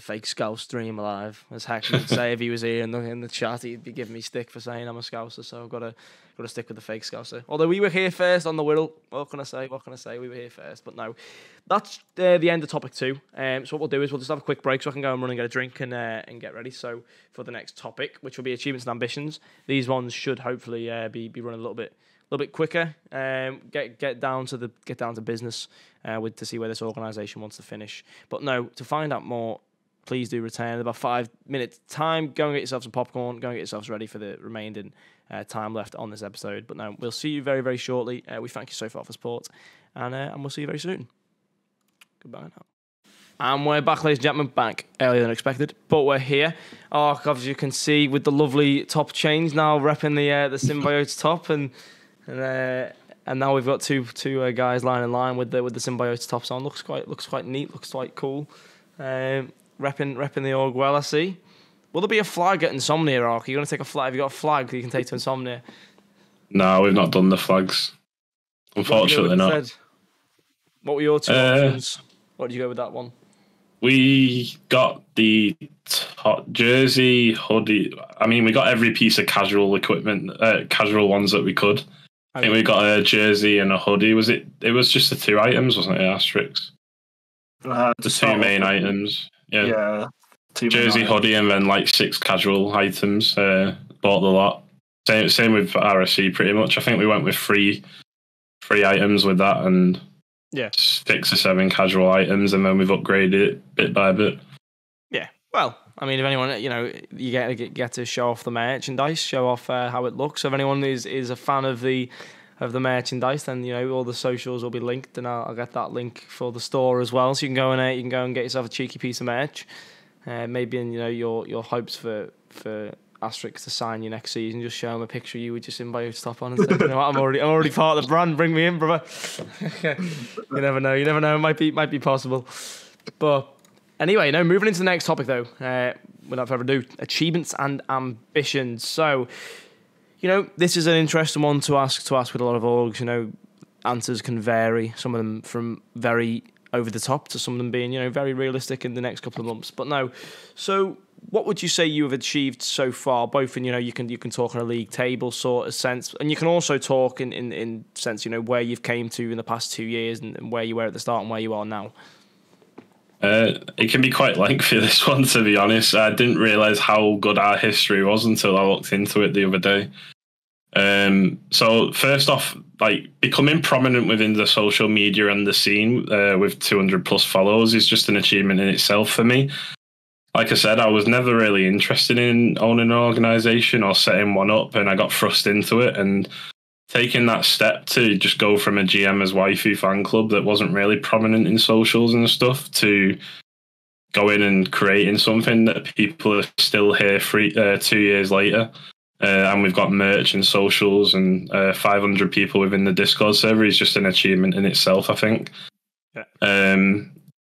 fake Scouse dream alive. As Heck would say if he was here in the chat, he'd be giving me stick for saying I'm a Scouser. So I've got to stick with the fake Scouser. Although we were here first on the Whittle. What can I say? We were here first. But no, that's the end of topic 2. So what we'll do is we'll just have a quick break so I can go and run and get a drink and get ready. So for the next topic, which will be achievements and ambitions, these ones should hopefully be running a little bit quicker. Get down to business to see where this organisation wants to finish. But no, to find out more, please do return in about 5 minutes time. Go and get yourself some popcorn. Go and get yourselves ready for the remaining time left on this episode. But no, we'll see you very, very shortly. We thank you so far for support, and we'll see you very soon. Goodbye now. And we're back, ladies and gentlemen, back earlier than expected, but we're here. As you can see, with the lovely top change now, repping the Symbiotes top, and now we've got two guys line in line with the Symbiotes tops on. Looks quite neat. Looks quite cool. Repping the org well, I see. Will there be a flag at Insomnia, Ark? Are you going to take a flag? Have you got a flag that you can take to Insomnia? No, we've not done the flags. Unfortunately not. What were your 2 options? What did you go with that one? We got the jersey, hoodie. I mean, we got every piece of casual equipment, casual ones that we could. I think we got a jersey and a hoodie. It was just the 2 items, wasn't it, Asterix? The 2 main items. Yeah. Jersey, hoodie, and then like 6 casual items. Bought the lot. Same with RSC pretty much. I think we went with 3 items with that and 6 or 7 casual items, and then we've upgraded it bit by bit. Yeah. Well, I mean, if anyone, you get to show off the merchandise, show off how it looks. So if anyone is a fan of the merchandise, then all the socials will be linked, and I'll get that link for the store as well. So you can go and get yourself a cheeky piece of merch. Maybe in your hopes for Asterix to sign you next season, just show him a picture of you with your Symbiote top on and say, I'm already part of the brand. Bring me in, brother. You never know. It might be possible. But anyway, moving into the next topic though. Without further ado, achievements and ambitions. So, this is an interesting one to ask with a lot of orgs. Answers can vary. Some of them from very over the top to some of them being, very realistic in the next couple of months. But no, so what would you say you have achieved so far? Both in, you can talk on a league table sort of sense, and you can also talk in sense, where you've came to in the past 2 years and where you were at the start and where you are now. It can be quite lengthy, this one, to be honest. I didn't realise how good our history was until I looked into it the other day. So first off, becoming prominent within the social media and the scene with 200 plus followers is just an achievement in itself for me. Like I said, I was never really interested in owning an organisation or setting one up, and I got thrust into it, and taking that step to just go from a GM as waifu fan club that wasn't really prominent in socials and stuff to going and creating something that people are still here 2 years later. And we've got merch and socials and 500 people within the Discord server is just an achievement in itself, I think. Yeah.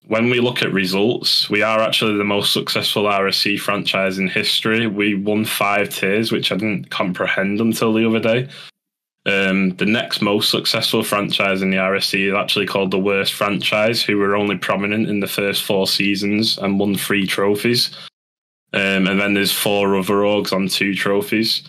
When we look at results, we are actually the most successful RSC franchise in history. We won 5 tiers, which I didn't comprehend until the other day. The next most successful franchise in the RSC is actually called the Worst Franchise, who were only prominent in the first 4 seasons and won 3 trophies. And then there's 4 other orgs on 2 trophies.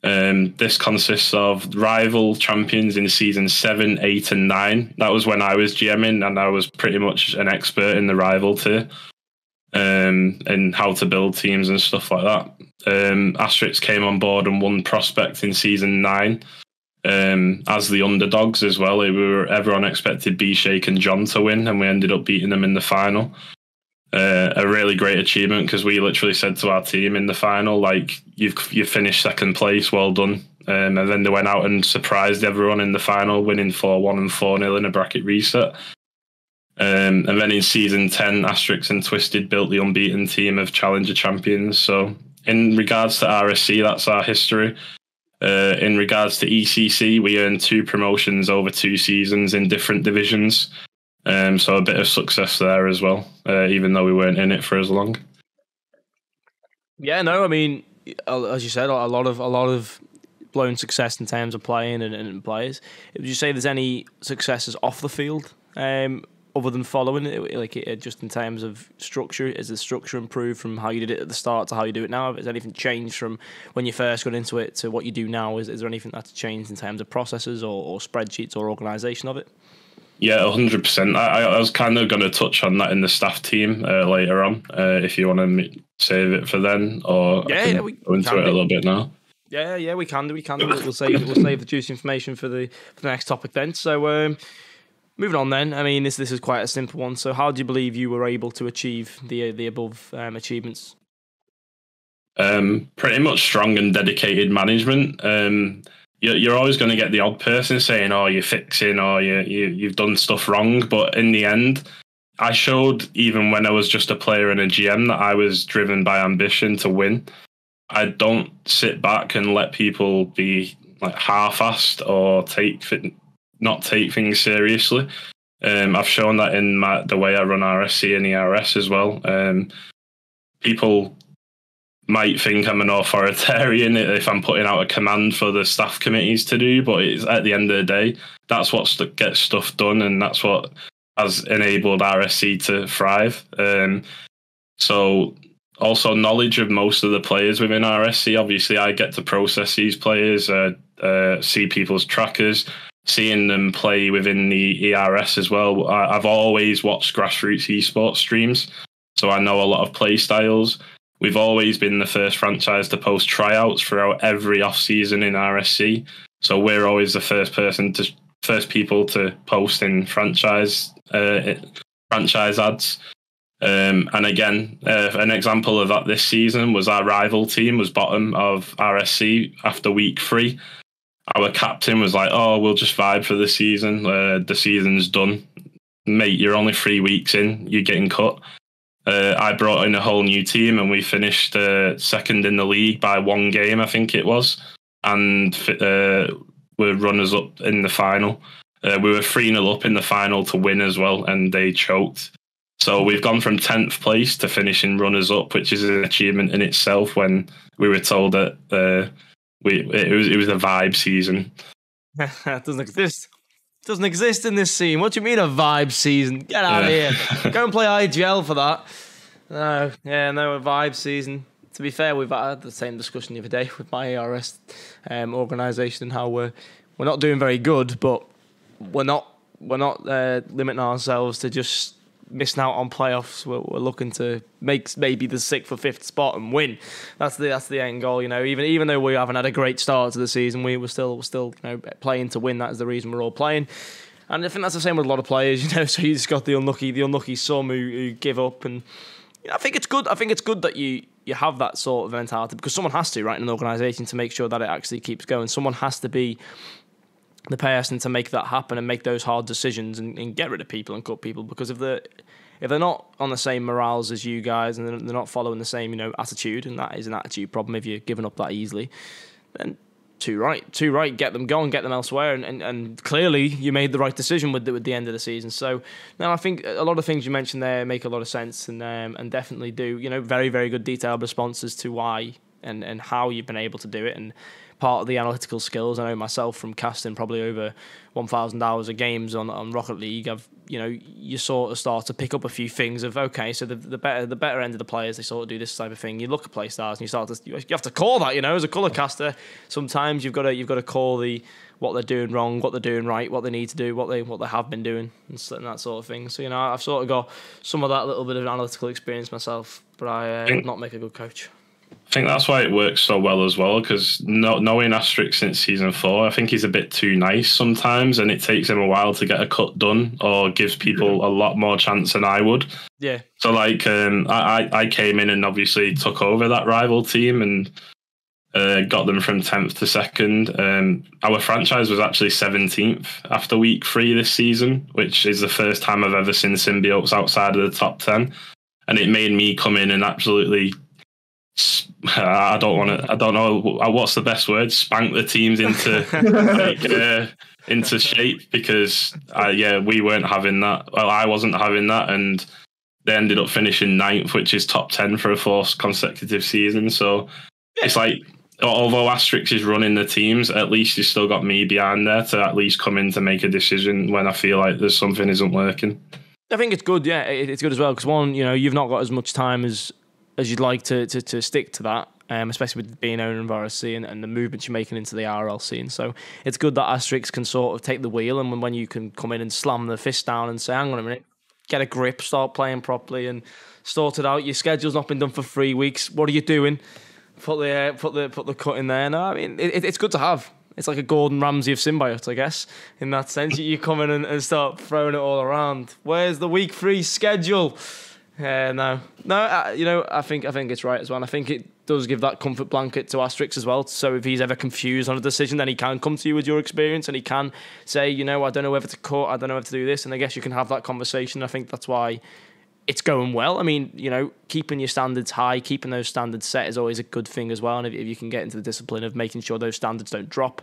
This consists of rival champions in season 7, 8, and 9. That was when I was GMing, and I was pretty much an expert in the rival tier and how to build teams and stuff like that. Asterix came on board and won Prospect in season 9 as the underdogs as well. Everyone expected B-Shake and John to win, and we ended up beating them in the final. a really great achievement, because we literally said to our team in the final, like, you've finished second place, well done. And then they went out and surprised everyone in the final, winning 4-1 and 4-0 in a bracket reset. And then in season 10, Asterix and Twisted built the unbeaten team of Challenger champions. So in regards to RSC, that's our history. In regards to ECC, we earned 2 promotions over 2 seasons in different divisions. So a bit of success there as well, even though we weren't in it for as long. Yeah, no, I mean, as you said, a lot of blown success in terms of playing and players. Would you say there's any successes off the field, other than following it, like just in terms of structure? Is the structure improved from how you did it at the start to how you do it now? Has anything changed from when you first got into it to what you do now? Is there anything that's changed in terms of processes or spreadsheets or organisation of it? Yeah, 100%. I was kind of going to touch on that in the staff team later on, if you want to save it for then, or we go into it a little bit now. Yeah, we can do. We'll save the juicy information for the next topic then. So moving on then. I mean, this is quite a simple one. So how do you believe you were able to achieve the above achievements? Pretty much strong and dedicated management. You're always going to get the odd person saying, "Oh, you're fixing," or you've done stuff wrong. But in the end, I showed, even when I was just a player and a GM, that I was driven by ambition to win. I don't sit back and let people be like half-assed or not take things seriously. I've shown that in the way I run RSC and ERS as well. People might think I'm an authoritarian if I'm putting out a command for the staff committees to do, but it's, at the end of the day, that's what gets stuff done, and that's what has enabled RSC to thrive. So also knowledge of most of the players within RSC. Obviously, I get to process these players, see people's trackers, seeing them play within the ERS as well. I've always watched grassroots esports streams, so I know a lot of play styles. We've always been the first franchise to post tryouts throughout every off-season in RSC. So we're always the first people to post in franchise ads. And again, an example of that this season was our rival team was bottom of RSC after week 3. Our captain was like, "Oh, we'll just vibe for the season. The season's done. Mate, you're only 3 weeks in. You're getting cut." I brought in a whole new team, and we finished second in the league by 1 game, I think it was. And we're runners-up in the final. We were 3-0 up in the final to win as well, and they choked. So we've gone from 10th place to finishing runners-up, which is an achievement in itself, when we were told that it was a vibe season. It doesn't exist. Doesn't exist in this scene. What do you mean a vibe season? Get out of here. Go and play IGL for that. No, a vibe season. To be fair, we've had the same discussion the other day with my ARS organisation, and how we're not doing very good, but we're not limiting ourselves to just missing out on playoffs. We're looking to make maybe the 6th or 5th spot and win. That's the end goal. You know, even though we haven't had a great start to the season, we're still playing to win. That is the reason we're all playing. And I think that's the same with a lot of players. You know, so you just got the unlucky some who give up. And I think it's good. I think it's good that you have that sort of mentality, because someone has to, right, in an organisation, to make sure that it actually keeps going. Someone has to be the person to make that happen and make those hard decisions and get rid of people and cut people, because if they're not on the same morals as you guys, and they're not following the same attitude, and that is an attitude problem if you're giving up that easily, then too right, get them gone, get them elsewhere, and clearly you made the right decision with the end of the season. So now I think a lot of things you mentioned there make a lot of sense, and definitely do very, very good detailed responses to why and how you've been able to do it. And part of the analytical skills, I know myself from casting probably over 1,000 hours of games on Rocket League, you sort of start to pick up a few things of, okay, so the better end of the players, they sort of do this type of thing. You look at play styles and you have to call that, as a colour caster. Sometimes you've got to call what they're doing wrong, what they're doing right, what they need to do, what they have been doing, and that sort of thing. So I've sort of got some of that little bit of analytical experience myself, but I would not make a good coach. I think that's why it works so well as well, because knowing Asterix since season 4, I think he's a bit too nice sometimes, and it takes him a while to get a cut done, or gives people a lot more chance than I would. Yeah. So like, I came in and obviously took over that rival team and got them from 10th to 2nd. Our franchise was actually 17th after week 3 this season, which is the first time I've ever seen symbiotes outside of the top 10, and it made me come in and absolutely. I don't know what's the best word. Spank the teams into shape, because we weren't having that. Well, I wasn't having that, and they ended up finishing 9th, which is top 10 for a 4th consecutive season. So it's like, although Asterix is running the teams, at least he's still got me behind there to at least come in to make a decision when I feel like there's something isn't working. I think it's good. Yeah, it's good as well, because one, you've not got as much time as you'd like to stick to that, especially with being owner of RSC and the movements you're making into the RL scene. So it's good that Asterix can sort of take the wheel, and when you can come in and slam the fist down and say, hang on a minute, get a grip, start playing properly and sort it out. Your schedule's not been done for 3 weeks. What are you doing? Put the cut in there. No, I mean, it's good to have. It's like a Gordon Ramsay of symbiotes, I guess, in that sense. You come in and start throwing it all around. Where's the week 3 schedule? No. I think it's right as well. And I think it does give that comfort blanket to Asterix as well. So if he's ever confused on a decision, then he can come to you with your experience, and he can say, I don't know whether to cut, I don't know whether to do this. And I guess you can have that conversation. I think that's why it's going well. I mean, keeping your standards high, keeping those standards set is always a good thing as well. And if you can get into the discipline of making sure those standards don't drop,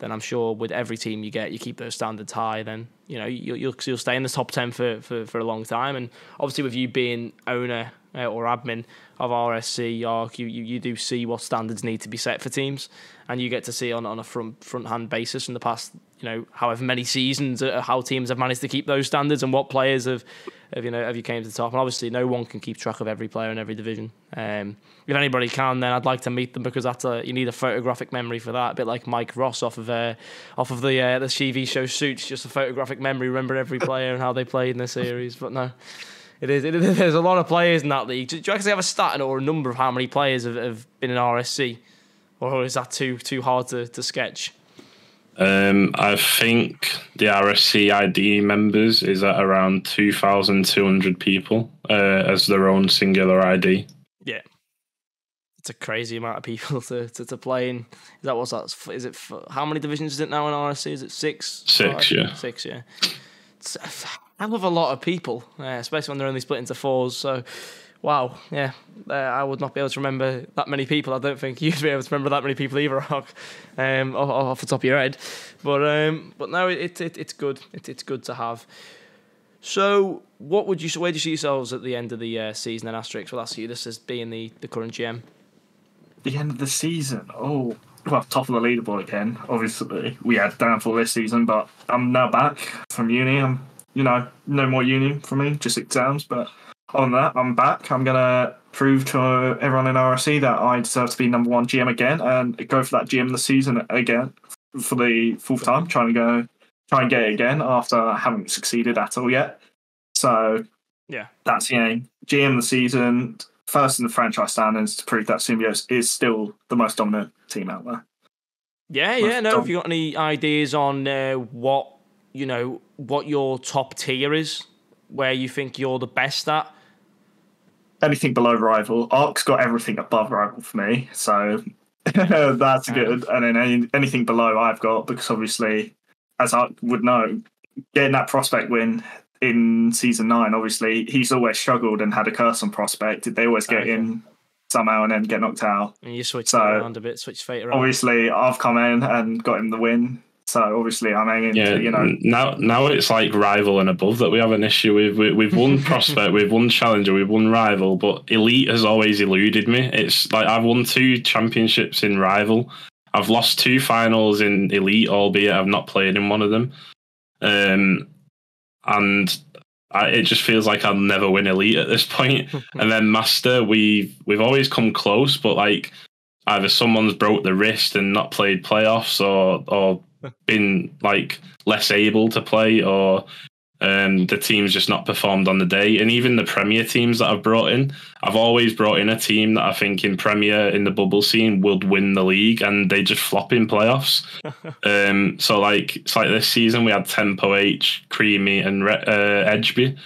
then I'm sure with every team you get, you keep those standards high, then you'll stay in the top 10 for a long time. And obviously with you being owner or admin of RSC, you do see what standards need to be set for teams, and you get to see on a front hand basis in the past, however many seasons, how teams have managed to keep those standards and what players have you came to the top. And obviously no one can keep track of every player in every division. If anybody can, then I'd like to meet them, because you need a photographic memory for that. A bit like Mike Ross off of the TV show Suits, just a photographic memory, remember every player and how they played in the series. But no, there's a lot of players in that league. Do you actually have a stat or a number of how many players have been in RSC, or is that too hard to sketch? I think the RSC ID members is at around 2,200 people as their own singular ID. Yeah, it's a crazy amount of people to play in. Is it how many divisions is it now in RSC? Is it 6? 6, yeah. 6, yeah. It's a hell of a lot of people, especially when they're only split into 4s. So, wow, yeah, I would not be able to remember that many people. I don't think you'd be able to remember that many people either, off the top of your head. But no, it's good. It's good to have. So, where do you see yourselves at the end of the season? And Asterix, we'll ask you this as being the current GM. The end of the season. Oh, well, top of the leaderboard again. Obviously, we had downfall this season, but I'm now back from uni. I'm, no more uni for me, just exams. But on that, I'm back. I'm gonna prove to everyone in RSC that I deserve to be number 1 GM again, and go for that GM of the season again for the 4th time. Try and get it again after I haven't succeeded at all yet. So yeah, that's the aim. GM of the season, first in the franchise standings, to prove that Symbiotes is still the most dominant team out there. Yeah. No, if you got any ideas on what your top tier is, where you think you're the best at? Anything below rival. Ark's got everything above rival for me, so that's good. And then anything below I've got, because obviously, as Ark would know, getting that prospect win in season 9, obviously he's always struggled and had a curse on prospect. They always get in somehow and then get knocked out. And you switch around a bit, switch fate around. Obviously, I've come in and got him the win. So obviously, I'm aiming to, Now it's like rival and above that we have an issue with. We've won prospect, we've won challenger, we've won rival, but elite has always eluded me. It's like I've won 2 championships in rival. I've lost 2 finals in elite, albeit I've not played in one of them. And it just feels like I'll never win elite at this point. And then master, we've always come close, but like either someone's broke the wrist and not played playoffs, or been like less able to play, or The team's just not performed on the day. And even the Premier teams that I've brought in, I've always brought in a team that I think in Premier, in the bubble scene, would win the league, and they just flop in playoffs. So it's like this season we had Tempo H, Creamy, and Edgeby.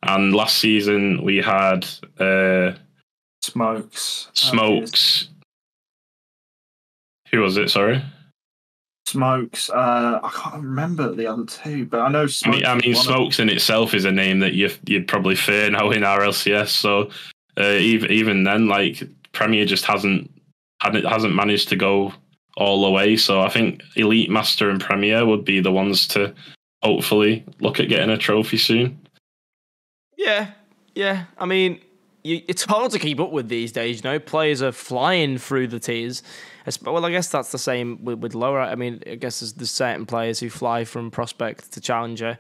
And last season we had Smokes. Who was it? Sorry. Smokes. I can't remember the other two, but I know Smokes. I mean Smokes in itself is a name that you'd probably fear now in RLCS. So even then, Premier just hasn't managed to go all the way. So I think Elite Master and Premier would be the ones to hopefully look at getting a trophy soon. Yeah. I mean, it's hard to keep up with these days. Players are flying through the tiers. Well, I guess that's the same with lower. I mean, I guess there's certain players who fly from prospect to challenger,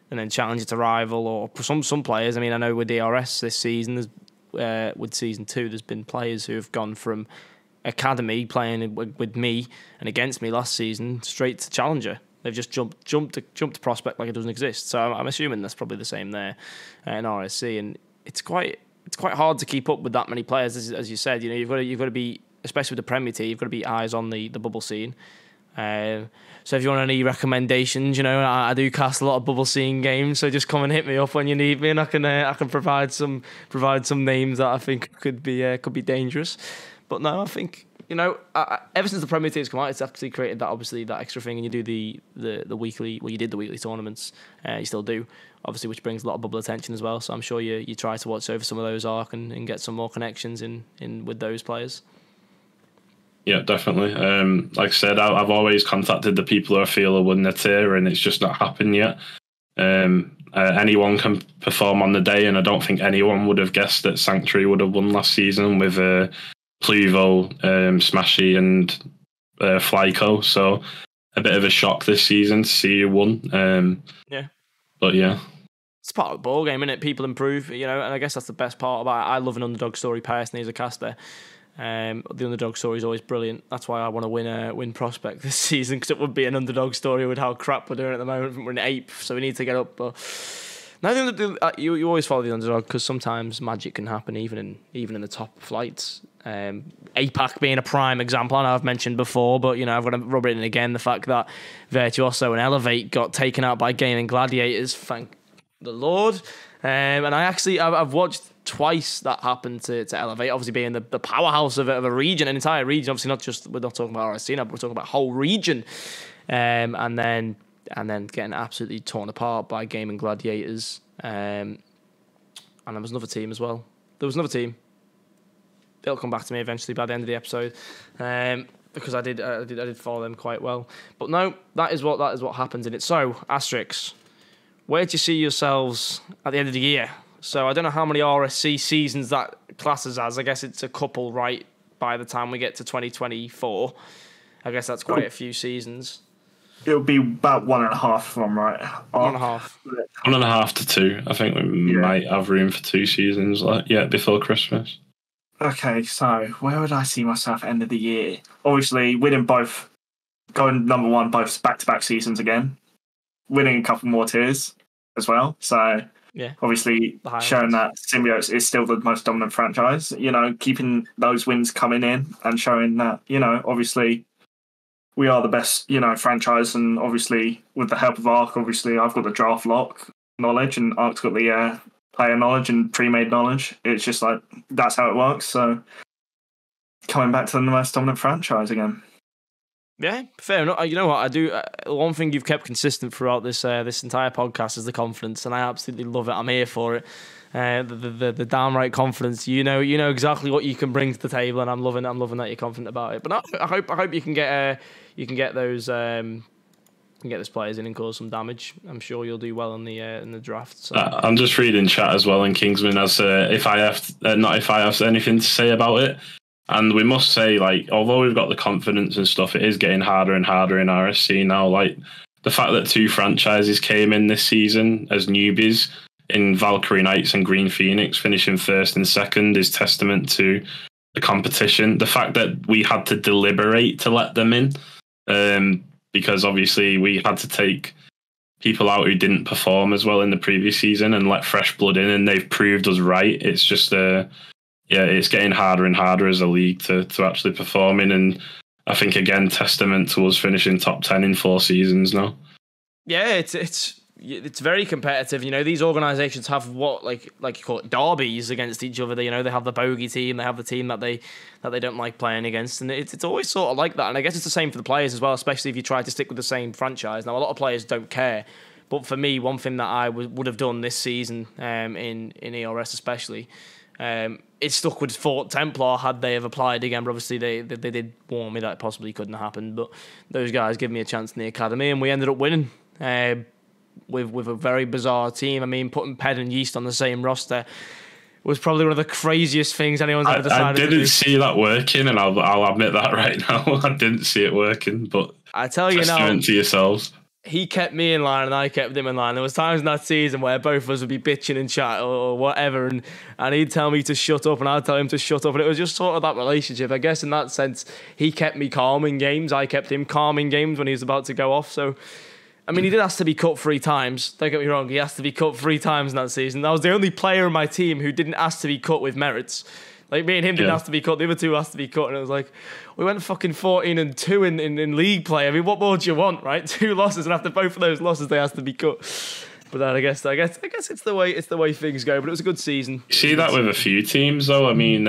and then challenger to rival, or some players. I mean, I know with DRS this season, with season 2, there's been players who have gone from academy playing with me and against me last season straight to challenger. They've just jumped to prospect like it doesn't exist. So I'm assuming that's probably the same there in RSC, and it's quite hard to keep up with that many players, as you said. You've got to be, especially with the Premier Team, you've got to be eyes on the bubble scene. So if you want any recommendations, I do cast a lot of bubble scene games, so just come and hit me up when you need me, and I can provide some names that I think could be dangerous. But no, I think ever since the Premier Team's come out, it's actually created that extra thing, and you do the weekly. Well, you did the weekly tournaments, you still do, obviously, which brings a lot of bubble attention as well. So I'm sure you try to watch over some of those arc and get some more connections in with those players. Yeah, definitely. Like I said, I've always contacted the people who I feel will win their tier, and it's just not happened yet. Anyone can perform on the day, and I don't think anyone would have guessed that Sanctuary would have won last season with Pluvo, Smashy, and Flyco. So a bit of a shock this season to see who won. Yeah. But yeah. It's part of the ball game, isn't it? People improve, and I guess that's the best part about it. I love an underdog story personally as a caster. The underdog story is always brilliant. That's why I want to win prospect this season, because it would be an underdog story with how crap we're doing at the moment. We're in 8th, so we need to get up. But no, you always follow the underdog, because sometimes magic can happen even in the top flights. APAC being a prime example, I know I've mentioned before, but I've got to rub it in again. The fact that Virtuoso and Elevate got taken out by Gaming Gladiators, thank the Lord. And I've watched twice that happened to Elevate, obviously being the powerhouse of a region, an entire region. Obviously, we're not talking about RSC now, but we're talking about whole region. And then getting absolutely torn apart by Gaming Gladiators. And there was another team as well. There was another team. It'll come back to me eventually by the end of the episode, because I did follow them quite well. But no, that is what happens in it. So, Asterix, where do you see yourselves at the end of the year? So I don't know how many RSC seasons that classes as. I guess it's a couple, right? By the time we get to 2024, I guess that's quite a few seasons. It'll be about 1.5, if I'm right. 1.5. 1.5 to 2. I think we might have room for 2 seasons, before Christmas. Okay, so where would I see myself at the end of the year? Obviously, winning both, going number 1 both back-to-back seasons again, winning a couple more tiers as well. So, obviously, showing that Symbiotes is still the most dominant franchise, keeping those wins coming in and showing that, obviously, we are the best, franchise. And obviously, with the help of ARC, obviously, I've got the draft lock knowledge, and ARC's got the player knowledge and pre-made knowledge. It's just that's how it works. So coming back to the most dominant franchise again. Yeah, fair enough. You know what I do? One thing you've kept consistent throughout this entire podcast is the confidence, and I absolutely love it. I'm here for it. The downright confidence. You know exactly what you can bring to the table, and I'm loving that you're confident about it. But no, I hope you can get those. Can get those players in and cause some damage. I'm sure you'll do well in the draft. So. I'm just reading chat as well, and Kingsman as if I have anything to say about it. And we must say, although we've got the confidence and stuff, it is getting harder and harder in RSC now. The fact that 2 franchises came in this season as newbies in Valkyrie Knights and Green Phoenix, finishing 1st and 2nd, is testament to the competition. The fact that we had to deliberate to let them in. Because obviously we had to take people out who didn't perform as well in the previous season and let fresh blood in, and they've proved us right. It's just it's getting harder and harder as a league to actually perform in, and I think again testament to us finishing top 10 in 4 seasons now. Yeah, it's very competitive. You know, these organisations have what like you call it derbies against each other. You know, they have the bogey team, they have the team that they don't like playing against, and it's always sort of like that. And I guess it's the same for the players as well, especially if you try to stick with the same franchise. Now, a lot of players don't care, but for me, one thing that I would have done this season in ERS especially. It stuck with Fort Templar had they have applied again, but obviously they did warn me that it possibly couldn't happen. But those guys gave me a chance in the academy, and we ended up winning with a very bizarre team. I mean, putting Ped and Yeast on the same roster was probably one of the craziest things anyone's ever decided to do. I didn't see that working, and I'll admit that right now. I didn't see it working, but I tell you now, testament to yourselves. He kept me in line and I kept him in line. There was times in that season where both of us would be bitching and chat or whatever, and he'd tell me to shut up and I'd tell him to shut up, and it was just sort of that relationship. I guess in that sense, he kept me calm in games. I kept him calm in games when he was about to go off. So, I mean, he did have to be cut 3 times. Don't get me wrong, he has to be cut 3 times in that season. I was the only player in my team who didn't ask to be cut with merits. Like, me and him didn't have to be cut. The other 2 has to be cut. And it was like, we went fucking 14-2 in league play. I mean, what more do you want, right? 2 losses, and after both of those losses, they have to be cut. But then I guess it's the way things go. But it was a good season. You see that with a few teams, though. I mean,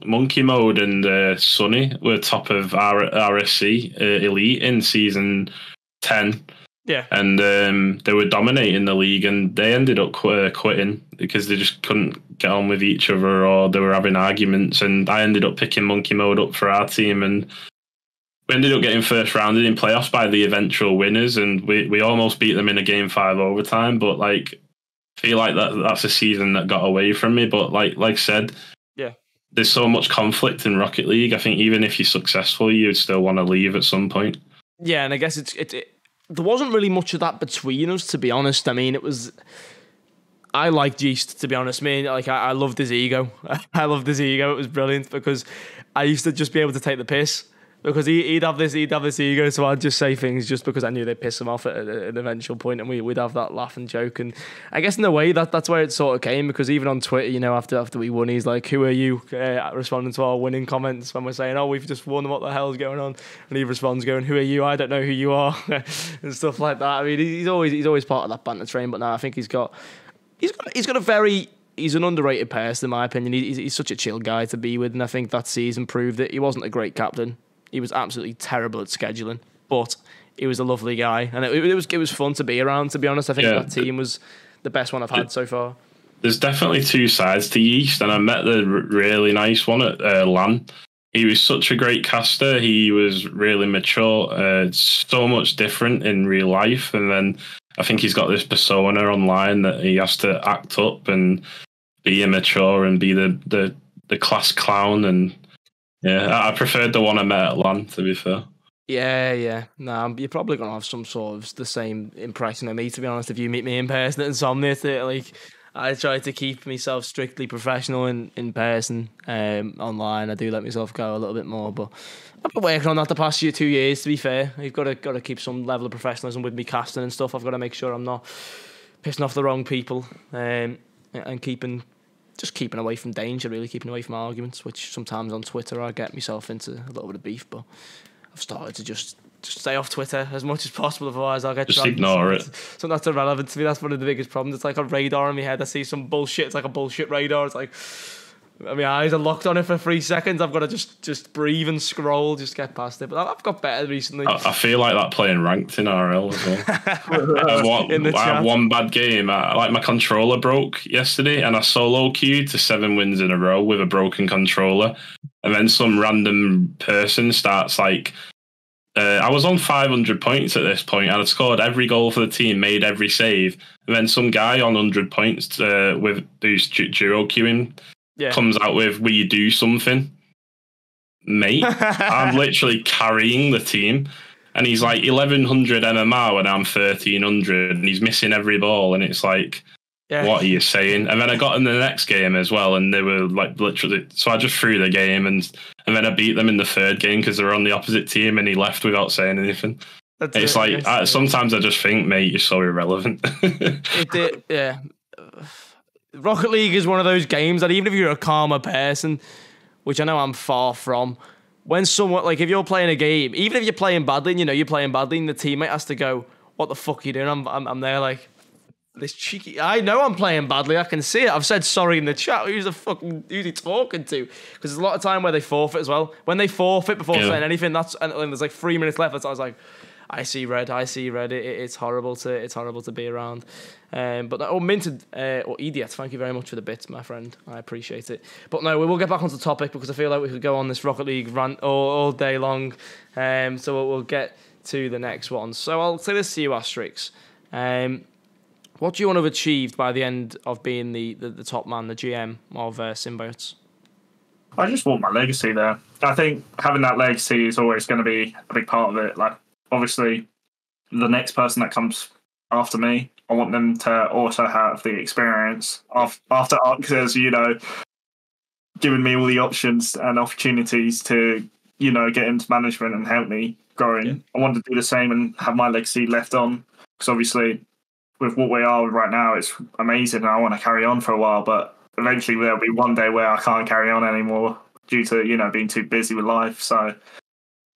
Monkey Mode and Sunny were top of RSC Elite in season 10. Yeah. And they were dominating the league, and they ended up quitting because they just couldn't get on with each other, or they were having arguments. And I ended up picking Monkey Mode up for our team, and we ended up getting first rounded in playoffs by the eventual winners, and we almost beat them in a game 5 overtime. But like, I feel like that's a season that got away from me. But like I said, yeah, there's so much conflict in Rocket League. I think even if you're successful, you'd still want to leave at some point. Yeah, and I guess there wasn't really much of that between us, to be honest. I mean, I liked Yeast, to be honest. I loved his ego. I loved his ego. It was brilliant because I used to just be able to take the piss because he'd have this ego, so I'd just say things just because I knew they'd piss him off at an eventual point, and we'd have that laugh and joke. And I guess in a way that's where it sort of came, because even on Twitter, you know, after we won, he's like, "Who are you?" Responding to our winning comments when we're saying, "Oh, we've just won. What the hell's going on?" And he responds going, "Who are you? I don't know who you are," and stuff like that. I mean, he's always part of that banter train. But now I think he's an underrated person, in my opinion. He's such a chill guy to be with, and I think that season proved that he wasn't a great captain. He was absolutely terrible at scheduling, but he was a lovely guy, and it was fun to be around, to be honest. I think that team was the best one I've had so far. There's definitely 2 sides to Yeast, and I met the really nice one at LAN. He was such a great caster. He was really mature, so much different in real life, and then I think he's got this persona online that he has to act up and be immature and be the class clown. And yeah, I preferred the one I met at LAN, to be fair. Yeah. No, you're probably going to have some sort of the same impression of me, to be honest, if you meet me in person at Insomnia. Like, I try to keep myself strictly professional in person. Online, I do let myself go a little bit more, but I've been working on that the past 2 years, to be fair. You've got to keep some level of professionalism with me casting and stuff. I've got to make sure I'm not pissing off the wrong people, and keeping away from danger, really, keeping away from arguments, which sometimes on Twitter I get myself into a little bit of beef, but I've started to just stay off Twitter as much as possible, otherwise I'll get just ignore it. So that's irrelevant to me. That's one of the biggest problems. It's like a radar in my head. I see some bullshit. It's like a bullshit radar. It's like, my eyes are locked on it for 3 seconds. I've got to just breathe and scroll, just get past it. But I've got better recently. I feel like that playing ranked in RL as well. I had one bad game. My controller broke yesterday, and I solo queued to 7 wins in a row with a broken controller. And then some random person starts like, I was on 500 points at this point, and I scored every goal for the team, made every save. And then some guy on 100 points with who's duo queuing comes out with, "Will you do something?" Mate, I'm literally carrying the team. And he's like 1100 MMR and I'm 1300, and he's missing every ball. And it's like, what are you saying? And then I got in the next game as well, and they were like literally, so I just threw the game, and then I beat them in the third game because they were on the opposite team, and he left without saying anything. It's like sometimes I just think, mate, you're so irrelevant. Yeah. Rocket League is one of those games that even if you're a calmer person, which I know I'm far from, when someone, like, if you're playing a game, even if you're playing badly and you know you're playing badly and the teammate has to go, what the fuck are you doing? I'm there like, this cheeky, I know I'm playing badly, I can see it. I've said sorry in the chat. Who's he talking to? Because there's a lot of time where they forfeit as well. When they forfeit before saying anything, and there's like 3 minutes left, I was like, I see red. It's horrible to be around. But Minted or Idiot, thank you very much for the bits, my friend. I appreciate it. But no, we will get back onto the topic because I feel like we could go on this Rocket League rant all day long. So we'll get to the next one. So I'll say this to you, Asterix. What do you want to have achieved by the end of being the top man, the GM of Symbiotes? I just want my legacy there. I think having that legacy is always going to be a big part of it. Like, obviously, the next person that comes after me, I want them to also have the experience after Arcus, giving me all the options and opportunities to, get into management and help me growing. Yeah. I want to do the same and have my legacy left on, because obviously with what we are right now, it's amazing and I want to carry on for a while, but eventually there'll be one day where I can't carry on anymore due to, being too busy with life. So I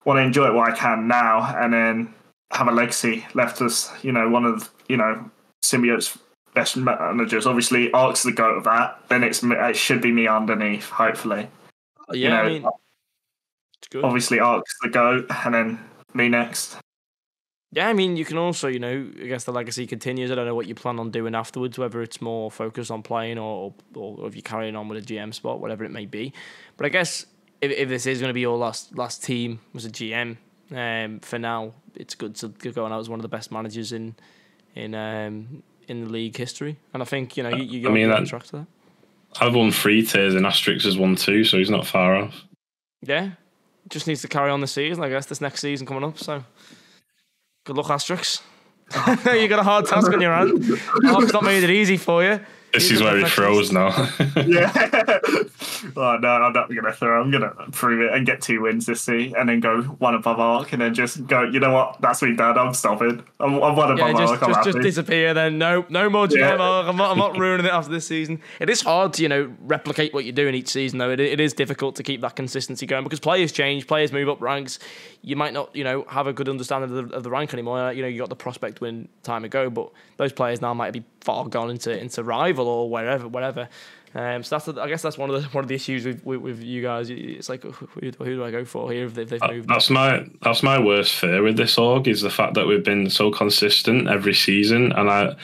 want to enjoy it while I can now and then have a legacy left as, one of, Symbiote's best managers. Obviously, Ark's the GOAT of that. Then it should be me underneath, hopefully. Yeah, it's good. Obviously, Ark's the GOAT and then me next. Yeah, you can also, I guess the legacy continues. I don't know what you plan on doing afterwards, whether it's more focused on playing or if you're carrying on with a GM spot, whatever it may be. But I guess if this is going to be your last team as a GM, for now, it's good to go on out as one of the best managers in the league history. And I think, you're on track to that. I've won 3 tiers and Asterix has won 2, so he's not far off. Yeah, just needs to carry on the season, I guess, this next season coming up, so... Good luck, Asterix. You got a hard task on your hand. Mark's not made it easy for you. This is where he throws now. Yeah. Oh, no, I'm not going to throw. I'm going to prove it and get 2 wins this season and then go one above Arc and then just go, you know what? That's me done. I'm stopping. I'm one above Arc. Just disappear then. No more GM Arc. I'm not ruining it after this season. It is hard to, replicate what you're doing each season, though. It is difficult to keep that consistency going because players change, players move up ranks. You might not, have a good understanding of the rank anymore. You got the prospect win time ago, but those players now might be far gone into rival or whatever. So I guess that's one of the issues with you guys. It's like, who do I go for here if they've moved? That's my worst fear with this org is the fact that we've been so consistent every season, and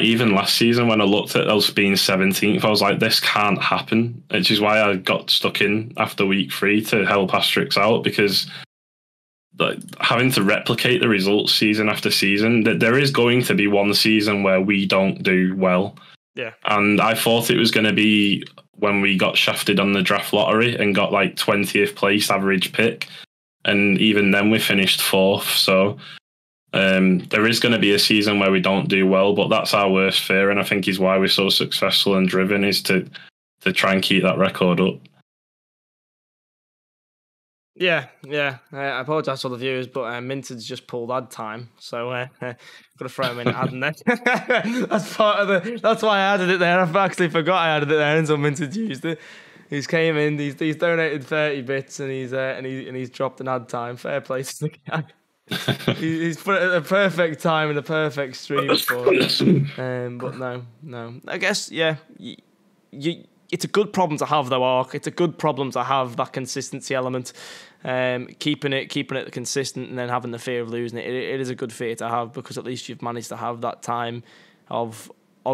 even last season when I looked at us being 17th, I was like, this can't happen. Which is why I got stuck in after week 3 to help Asterix out, because having to replicate the results season after season, that there is going to be one season where we don't do well. Yeah. And I thought it was going to be when we got shafted on the draft lottery and got 20th place average pick. And even then we finished 4th. So there is going to be a season where we don't do well, but that's our worst fear. And I think is why we're so successful and driven is to try and keep that record up. Yeah. I apologise to all the viewers, but Minted's just pulled ad time, so got to throw him in ad in there. That's why I added it there. I actually forgot I added it there until Minted used it. He's came in, he's donated 30 bits, and he's dropped an ad time. Fair play to the guy. He's put a perfect time and a perfect stream for it. But no. I guess it's a good problem to have, though, Arc. It's a good problem to have that consistency element, keeping it consistent, and then having the fear of losing it. It is a good fear to have because at least you've managed to have that time of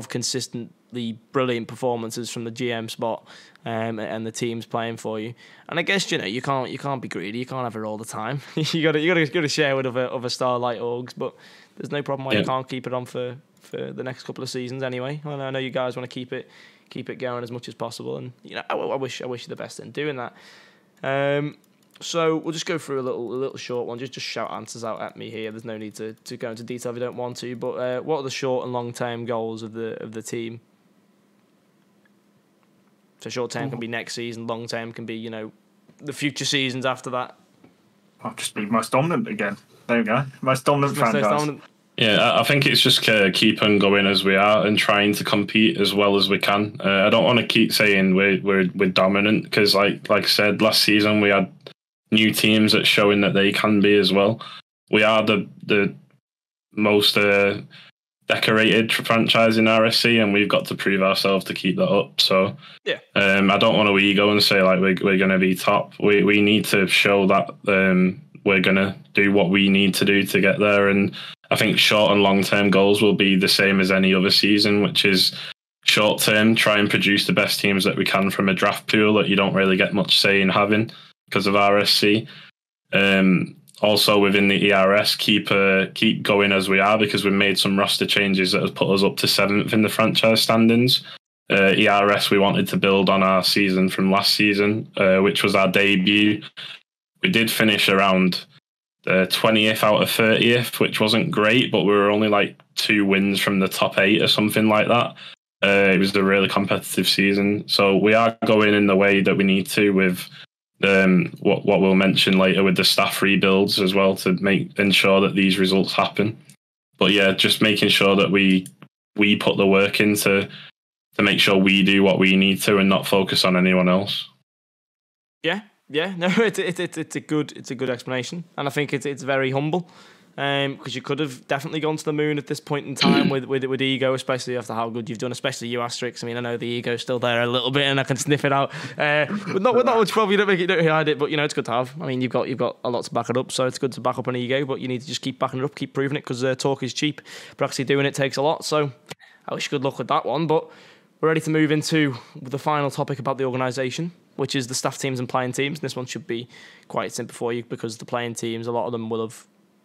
consistently brilliant performances from the GM spot, and the teams playing for you. And I guess you can't be greedy. You can't have it all the time. you got to share with other Starlight orgs, but there's no problem why you can't keep it on for the next couple of seasons anyway. And I know you guys want to keep it going as much as possible, and I wish you the best in doing that. So we'll just go through a little short one. Just shout answers out at me here. There's no need to go into detail if you don't want to. But what are the short and long term goals of the team? So short term can be next season. Long term can be the future seasons after that. I'll just be most dominant again. There we go. Most dominant franchise. Yeah, I think it's just keep on going as we are and trying to compete as well as we can. I don't want to keep saying we're dominant because, like I said, last season we had new teams that's showing that they can be as well. We are the most decorated franchise in RSC, and we've got to prove ourselves to keep that up. So yeah, I don't want to ego and say like we're going to be top. We need to show that we're going to do what we need to do to get there, and I think short and long term goals will be the same as any other season, which is short term, try and produce the best teams that we can from a draft pool that you don't really get much say in having because of RSC. Also within the ERS, keep going as we are because we've made some roster changes that has put us up to 7th in the franchise standings. ERS, we wanted to build on our season from last season, which was our debut. We did finish around 20th out of 30th, which wasn't great, but we were only like 2 wins from the top 8 or something like that. It was a really competitive season. So we are going in the way that we need to with what we'll mention later with the staff rebuilds as well to ensure that these results happen. But yeah, just making sure that we put the work in to make sure we do what we need to and not focus on anyone else. Yeah, no, it's a good explanation, and I think it's very humble, because you could have definitely gone to the moon at this point in time with ego, especially after how good you've done, especially you, Asterix. I mean, I know the ego's still there a little bit, and I can sniff it out. With not much problem, you don't hide it, but you know it's good to have. I mean, you've got a lot to back it up, so it's good to back up an ego, but you need to just keep backing it up, keep proving it, because talk is cheap, but actually doing it takes a lot. So I wish you good luck with that one, but we're ready to move into the final topic about the organisation, which is the staff teams and playing teams. And this one should be quite simple for you because the playing teams, a lot of them will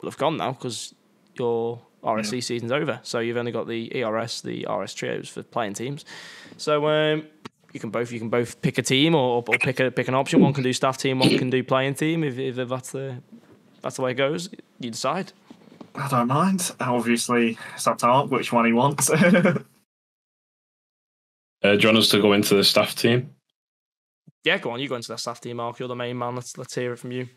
have gone now because your RSC season's over. So you've only got the ERS, the RS trios for playing teams. So you can both pick a team or pick an option. One can do staff team, one can do playing team. If that's the way it goes, you decide. I don't mind. Obviously, it's up to Art which one he wants. Do you want us to go into the staff team? Yeah, go on. You go into the staff team, Mark. You're the main man. Let's hear it from you.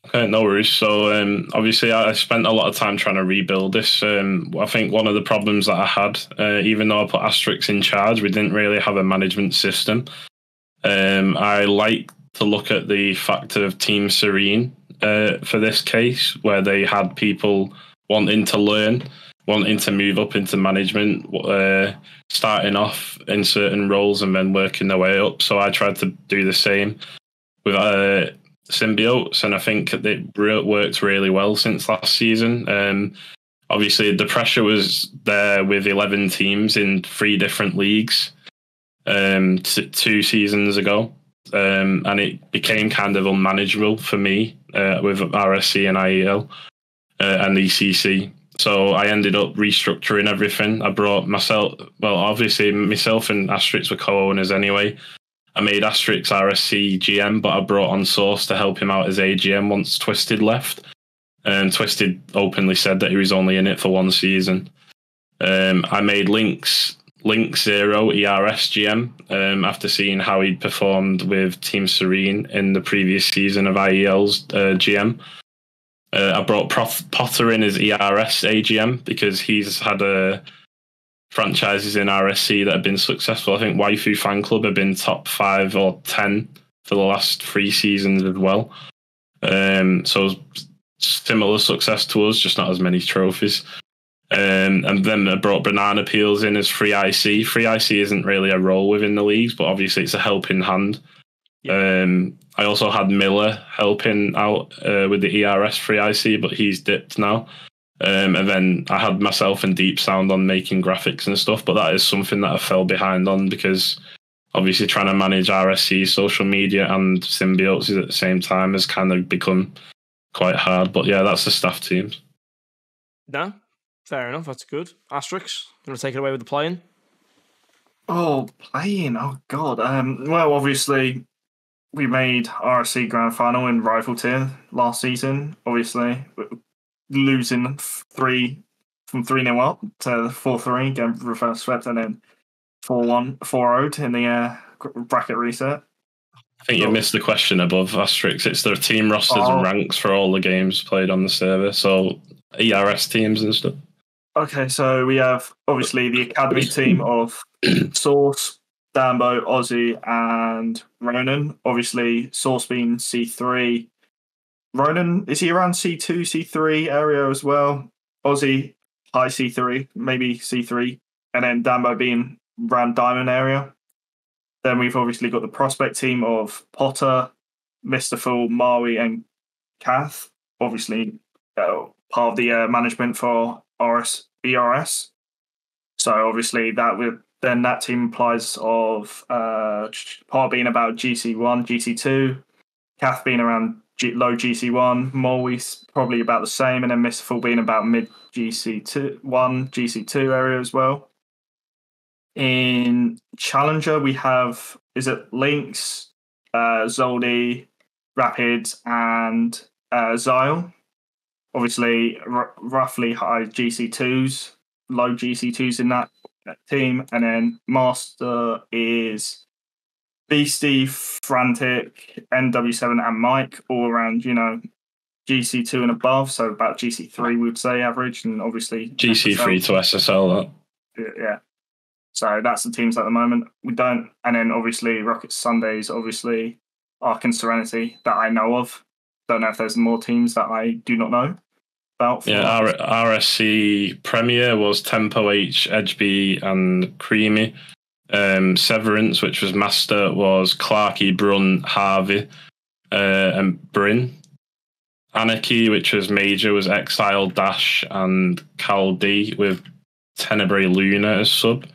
Okay, no worries. So obviously I spent a lot of time trying to rebuild this. I think one of the problems that I had, even though I put Asterix in charge, we didn't really have a management system. I like to look at the fact of Team Serene for this case, where they had people wanting to learn, wanting to move up into management, starting off in certain roles and then working their way up. So I tried to do the same with Symbiotes, and I think it worked really well since last season. Obviously, the pressure was there with 11 teams in 3 different leagues 2 seasons ago, and it became kind of unmanageable for me with RSC and IEL and ECC. So I ended up restructuring everything. I brought myself and Asterix were co-owners anyway. I made Asterix RSC GM, but I brought on Source to help him out as AGM once Twisted left. Twisted openly said that he was only in it for 1 season. I made Lynx Zero ERS GM after seeing how he'd performed with Team Serene in the previous season of IEL's GM. I brought Potter in as ERS AGM because he's had franchises in RSC that have been successful. I think Waifu Fan Club have been top 5 or 10 for the last 3 seasons as well. So similar success to us, just not as many trophies. And then I brought Banana Peels in as Free IC. Free IC isn't really a role within the leagues, but obviously it's a helping hand. Yeah. I also had Miller helping out with the ERS Free IC, but he's dipped now. And then I had myself and Deep Sound on making graphics and stuff, but that is something that I fell behind on because obviously trying to manage RSC, social media and Symbiotes at the same time has kind of become quite hard. But yeah, that's the staff teams. No, fair enough. That's good. Asterix, you want to take it away with the playing? Oh, playing. Oh, God. Well, obviously, we made RSC Grand Final in Rival Tier last season, obviously. Losing 3-0 up to 4-3, getting reverse swept, and then 4-1, 4-0 in the bracket reset. I think you missed the question above asterisk. It's their team rosters and ranks for all the games played on the server. So ERS teams and stuff. Okay, so we have obviously the academy team of Source, Dambo, Aussie, and Ronan. Obviously, Source being C3. Ronan, is he around C2, C3 area as well? Aussie, high C3, maybe C3. And then Dambo being around Diamond area. Then we've obviously got the prospect team of Potter, Mr. Fool, Maui, and Kath. Obviously, part of the management for BRS. So obviously that team implies of Potter being about GC1, GC2, Kath being around low GC1, Maui's probably about the same, and then Mr. Fool being about mid GC1, GC2 area as well. In Challenger, we have, Lynx, Zoldy, Rapids, and Zyle. Obviously, roughly high GC2s, low GC2s in that team. And then Master is Beastie, Frantic, NW7, and Mike, all around, GC2 and above. So about GC3, we would say, average. And obviously, GC3 to SSL. Yeah. So that's the teams at the moment. We don't, and then obviously Rocket Sundays, obviously Arc and Serenity that I know of. Don't know if there's more teams that I do not know about. Yeah, RSC Premier was Tempo H, Edgeby, and Creamy. Severance, which was Master, was Clarky, Brun, Harvey, and Bryn. Anarchy, which was Major, was Exile, Dash, and Cal D, with Tenebrae Luna as sub.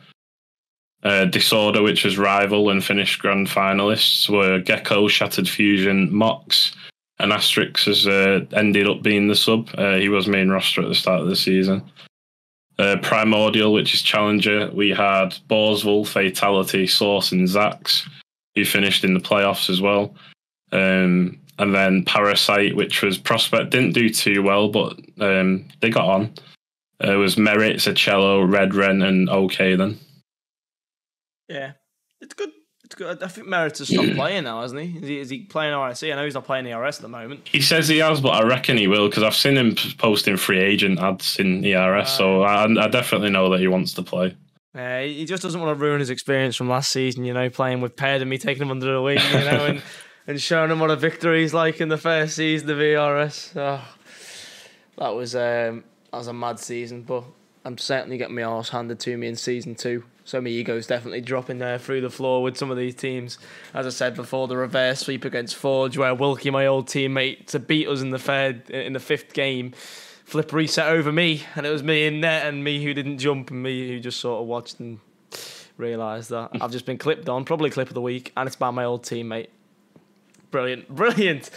Disorder, which was Rival and finished grand finalists, were Gecko, Shattered Fusion, Mox, and Asterix has ended up being the sub. He was main roster at the start of the season. Primordial, which is Challenger, we had Borsville, Fatality, Source, and Zax, who finished in the playoffs as well. And then Parasite, which was Prospect, didn't do too well, but they got on. It was Merit, Zacello, Red Ren, and OK then. Yeah, it's good. It's good. I think Merit has stopped playing now, hasn't he? Is he playing RSC? I know he's not playing ERS at the moment. He says he has, but I reckon he will, because I've seen him posting free agent ads in ERS, so I definitely know that he wants to play. He just doesn't want to ruin his experience from last season, playing with Ped and me taking him under the wing, and showing him what a victory he's like in the first season of ERS. Oh, that was a mad season, but I'm certainly getting my arse handed to me in season 2. So my ego's definitely dropping there through the floor with some of these teams. As I said before, the reverse sweep against Forge, where Wilkie, my old teammate, to beat us in the 5th game, flip reset over me, and it was me in net and me who didn't jump and me who just sort of watched and realised that I've just been clipped on, probably clip of the week, and it's by my old teammate. Brilliant.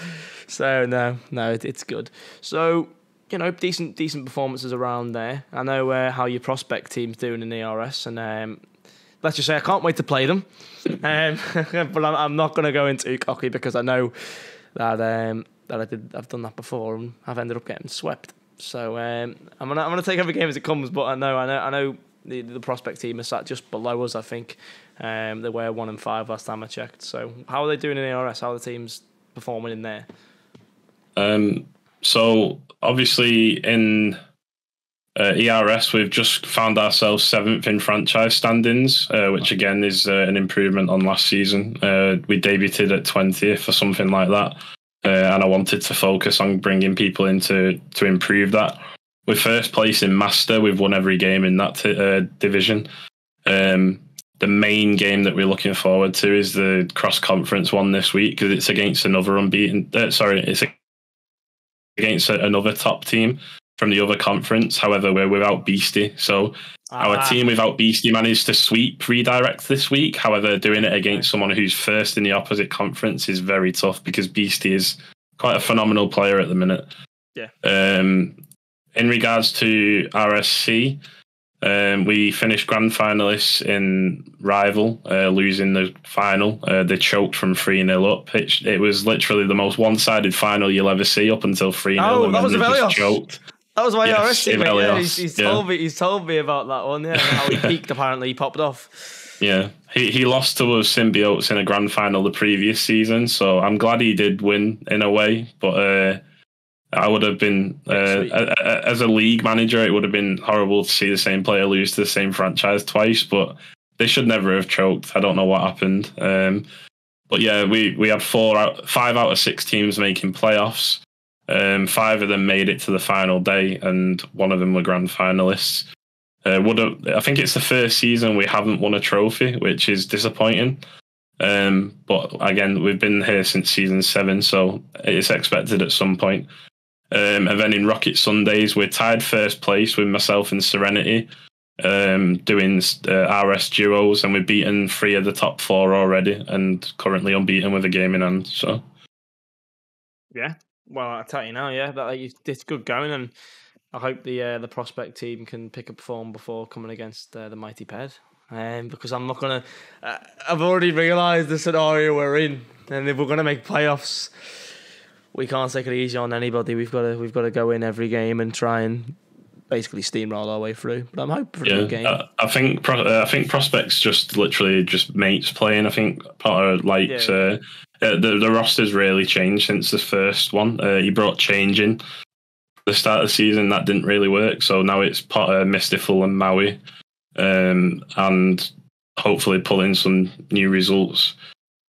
So no, it's good. So, decent performances around there. I know how your prospect team's doing in the ERS, and let's just say I can't wait to play them. But I'm not going to go into cocky because I know that I've done that before and I've ended up getting swept. So I'm gonna take every game as it comes. But I know the prospect team is sat just below us. I think they were 1-5 last time I checked. So how are they doing in the ERS? How are the teams performing in there? So obviously in ERS, we've just found ourselves 7th in franchise standings, which again is an improvement on last season. We debuted at 20th or something like that, and I wanted to focus on bringing people in to improve that. We're first place in Master. We've won every game in that division. The main game that we're looking forward to is the cross-conference one this week, because it's against another it's against another top team from the other conference. However, we're without Beastie. So our team without Beastie managed to sweep redirect this week. However, doing it against someone who's first in the opposite conference is very tough, because Beastie is quite a phenomenal player at the minute. Yeah. In regards to RSC, we finished grand finalists in Rival, losing the final. They choked from 3-0 up. It was literally the most one-sided final you'll ever see up until 3-0. Oh, that was Evelios. Choked. That was my RS teammate. Yeah, Evelios. He's told me about that one. Yeah, how he peaked. Apparently, he popped off. Yeah, he lost to us Symbiotes in a grand final the previous season, so I'm glad he did win in a way. But I would have been as a league manager, it would have been horrible to see the same player lose to the same franchise twice. But they should never have choked. I don't know what happened. But yeah, we had 5 out of 6 teams making playoffs. 5 of them made it to the final day, and one of them were grand finalists. I think it's the first season we haven't won a trophy, which is disappointing. But again, we've been here since season 7, so it's expected at some point. And then in Rocket Sundays, we're tied first place with myself and Serenity, doing RS duos, and we've beaten 3 of the top 4 already, and currently unbeaten with a game in hand. So, yeah. Well, I tell you now, yeah, it's good going, and I hope the prospect team can pick up form before coming against the mighty Ped. Because I'm not gonna. I've already realised the scenario we're in, and if we're gonna make playoffs, we can't take it easy on anybody. We've got to go in every game and try and basically steamroll our way through. But I'm hoping for a good game. I think prospects just literally just mates playing. I think Potter likes. The roster's really changed since the first one. He brought change in the start of the season that didn't really work. So now it's Potter, Mystical, and Maui, and hopefully pulling some new results.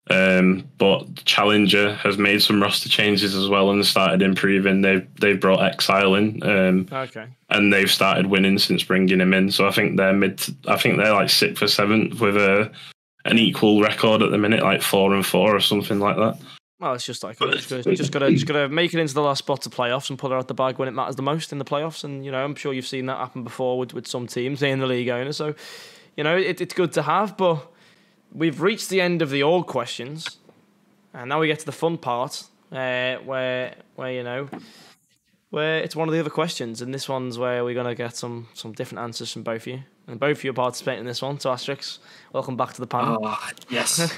But Challenger has made some roster changes as well and started improving. They've brought Exile in, and they've started winning since bringing him in. So I think they're like 6th or 7th with an equal record at the minute, like 4-4 or something like that. Well, it's just like just gotta make it into the last spot to playoffs and pull it out the bag when it matters the most in the playoffs. And I'm sure you've seen that happen before with some teams in the league owner. So it's good to have. But we've reached the end of the old questions, and now we get to the fun part, where it's one of the other questions, and this one's where we're gonna get some different answers from both of you, and both of you are participating in this one. So Asterix, welcome back to the panel. Oh, yes.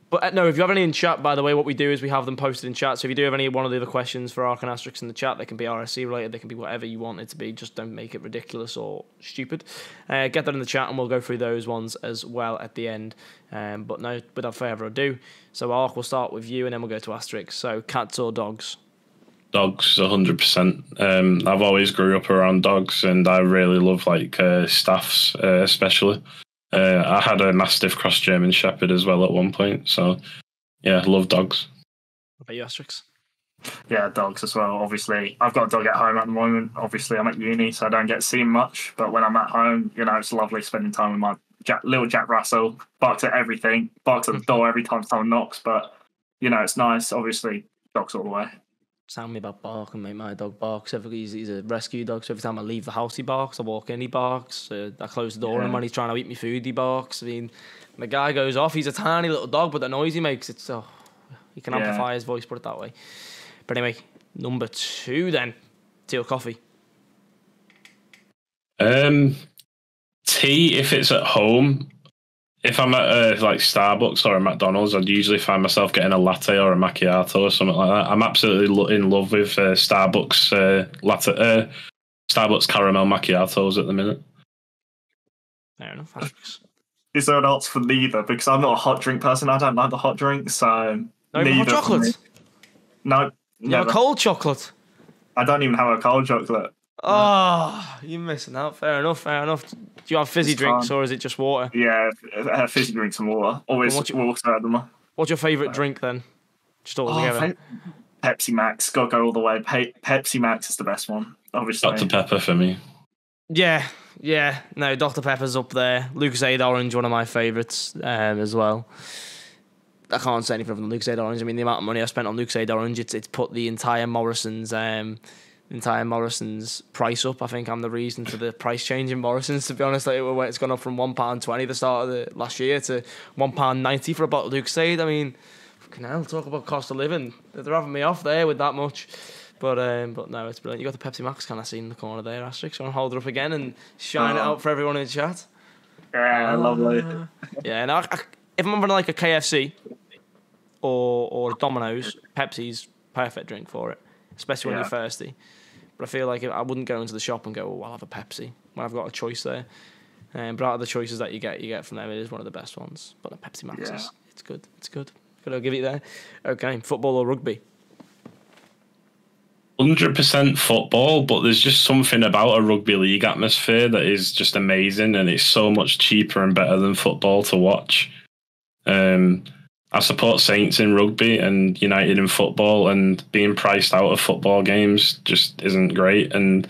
But no, if you have any in chat, by the way, what we do is we have them posted in chat. So if you do have any one of the other questions for Ark and Asterix in the chat, they can be RSC related, they can be whatever you want it to be. Just don't make it ridiculous or stupid. Get that in the chat, and we'll go through those ones as well at the end. But no, without further ado, so Ark, we'll start with you, and then we'll go to Asterix. So cats or dogs? Dogs, 100%. I've always grew up around dogs, and I really love staffs, especially. I had a Mastiff cross German Shepherd as well at one point, so yeah, love dogs. What about you, Asterix? Yeah, dogs as well. Obviously, I've got a dog at home at the moment. Obviously, I'm at uni, so I don't get seen much. But when I'm at home, it's lovely spending time with my little Jack Russell. Barks at everything, barks at the door every time someone knocks. But it's nice. Obviously, dogs all the way. Sound me about barking, mate. My dog barks. He's a rescue dog, so every time I leave the house, he barks. I walk in, he barks. I close the door, and when he's trying to eat me food, he barks. I mean, the guy goes off. He's a tiny little dog, but the noise he makes, he can amplify his voice, put it that way. But anyway, number 2 then. Tea or coffee? Tea if it's at home. If I'm at Starbucks or a McDonald's, I'd usually find myself getting a latte or a macchiato or something like that. I'm absolutely in love with Starbucks latte, Starbucks caramel macchiatos at the minute. Fair enough. Is there an answer for neither? Because I'm not a hot drink person. I don't like the hot drink, so no, hot chocolate. No, you have a cold chocolate. I don't even have a cold chocolate. Oh, you're missing out. Fair enough. Do you have fizzy drinks or is it just water? Yeah, fizzy drinks and water. Always water at them. What's your favourite drink then? Just all together. Pepsi Max. Got to go all the way. Pepsi Max is the best one, obviously. Dr. Pepper for me. Yeah. No, Dr. Pepper's up there. Lucozade Orange, one of my favourites as well. I can't say anything from the Lucozade Orange. I mean, the amount of money I spent on Lucozade Orange, it's put the entire Morrison's price up. I think I'm the reason for the price change in Morrison's, to be honest. It's gone up from £1.20 the start of the last year to £1.90 for a bottle of Lucozade. I mean, fucking hell, talk about cost of living. They're having me off there with that much. But no, it's brilliant. You got the Pepsi Max can I see in the corner there, Asterix. So I'll hold it up again and shine it out for everyone in the chat. Yeah, lovely. Yeah, now if I'm having like a KFC or Domino's, Pepsi's perfect drink for it, especially when you're thirsty. But I feel like I wouldn't go into the shop and go, I'll have a Pepsi when I've got a choice there. But out of the choices that you get from them, it is one of the best ones. But the Pepsi Max it's good. It's good. Gotta give it there. Okay, football or rugby? 100% football, but there's just something about a rugby league atmosphere that is just amazing, and it's so much cheaper and better than football to watch. I support Saints in rugby and United in football, and being priced out of football games just isn't great, and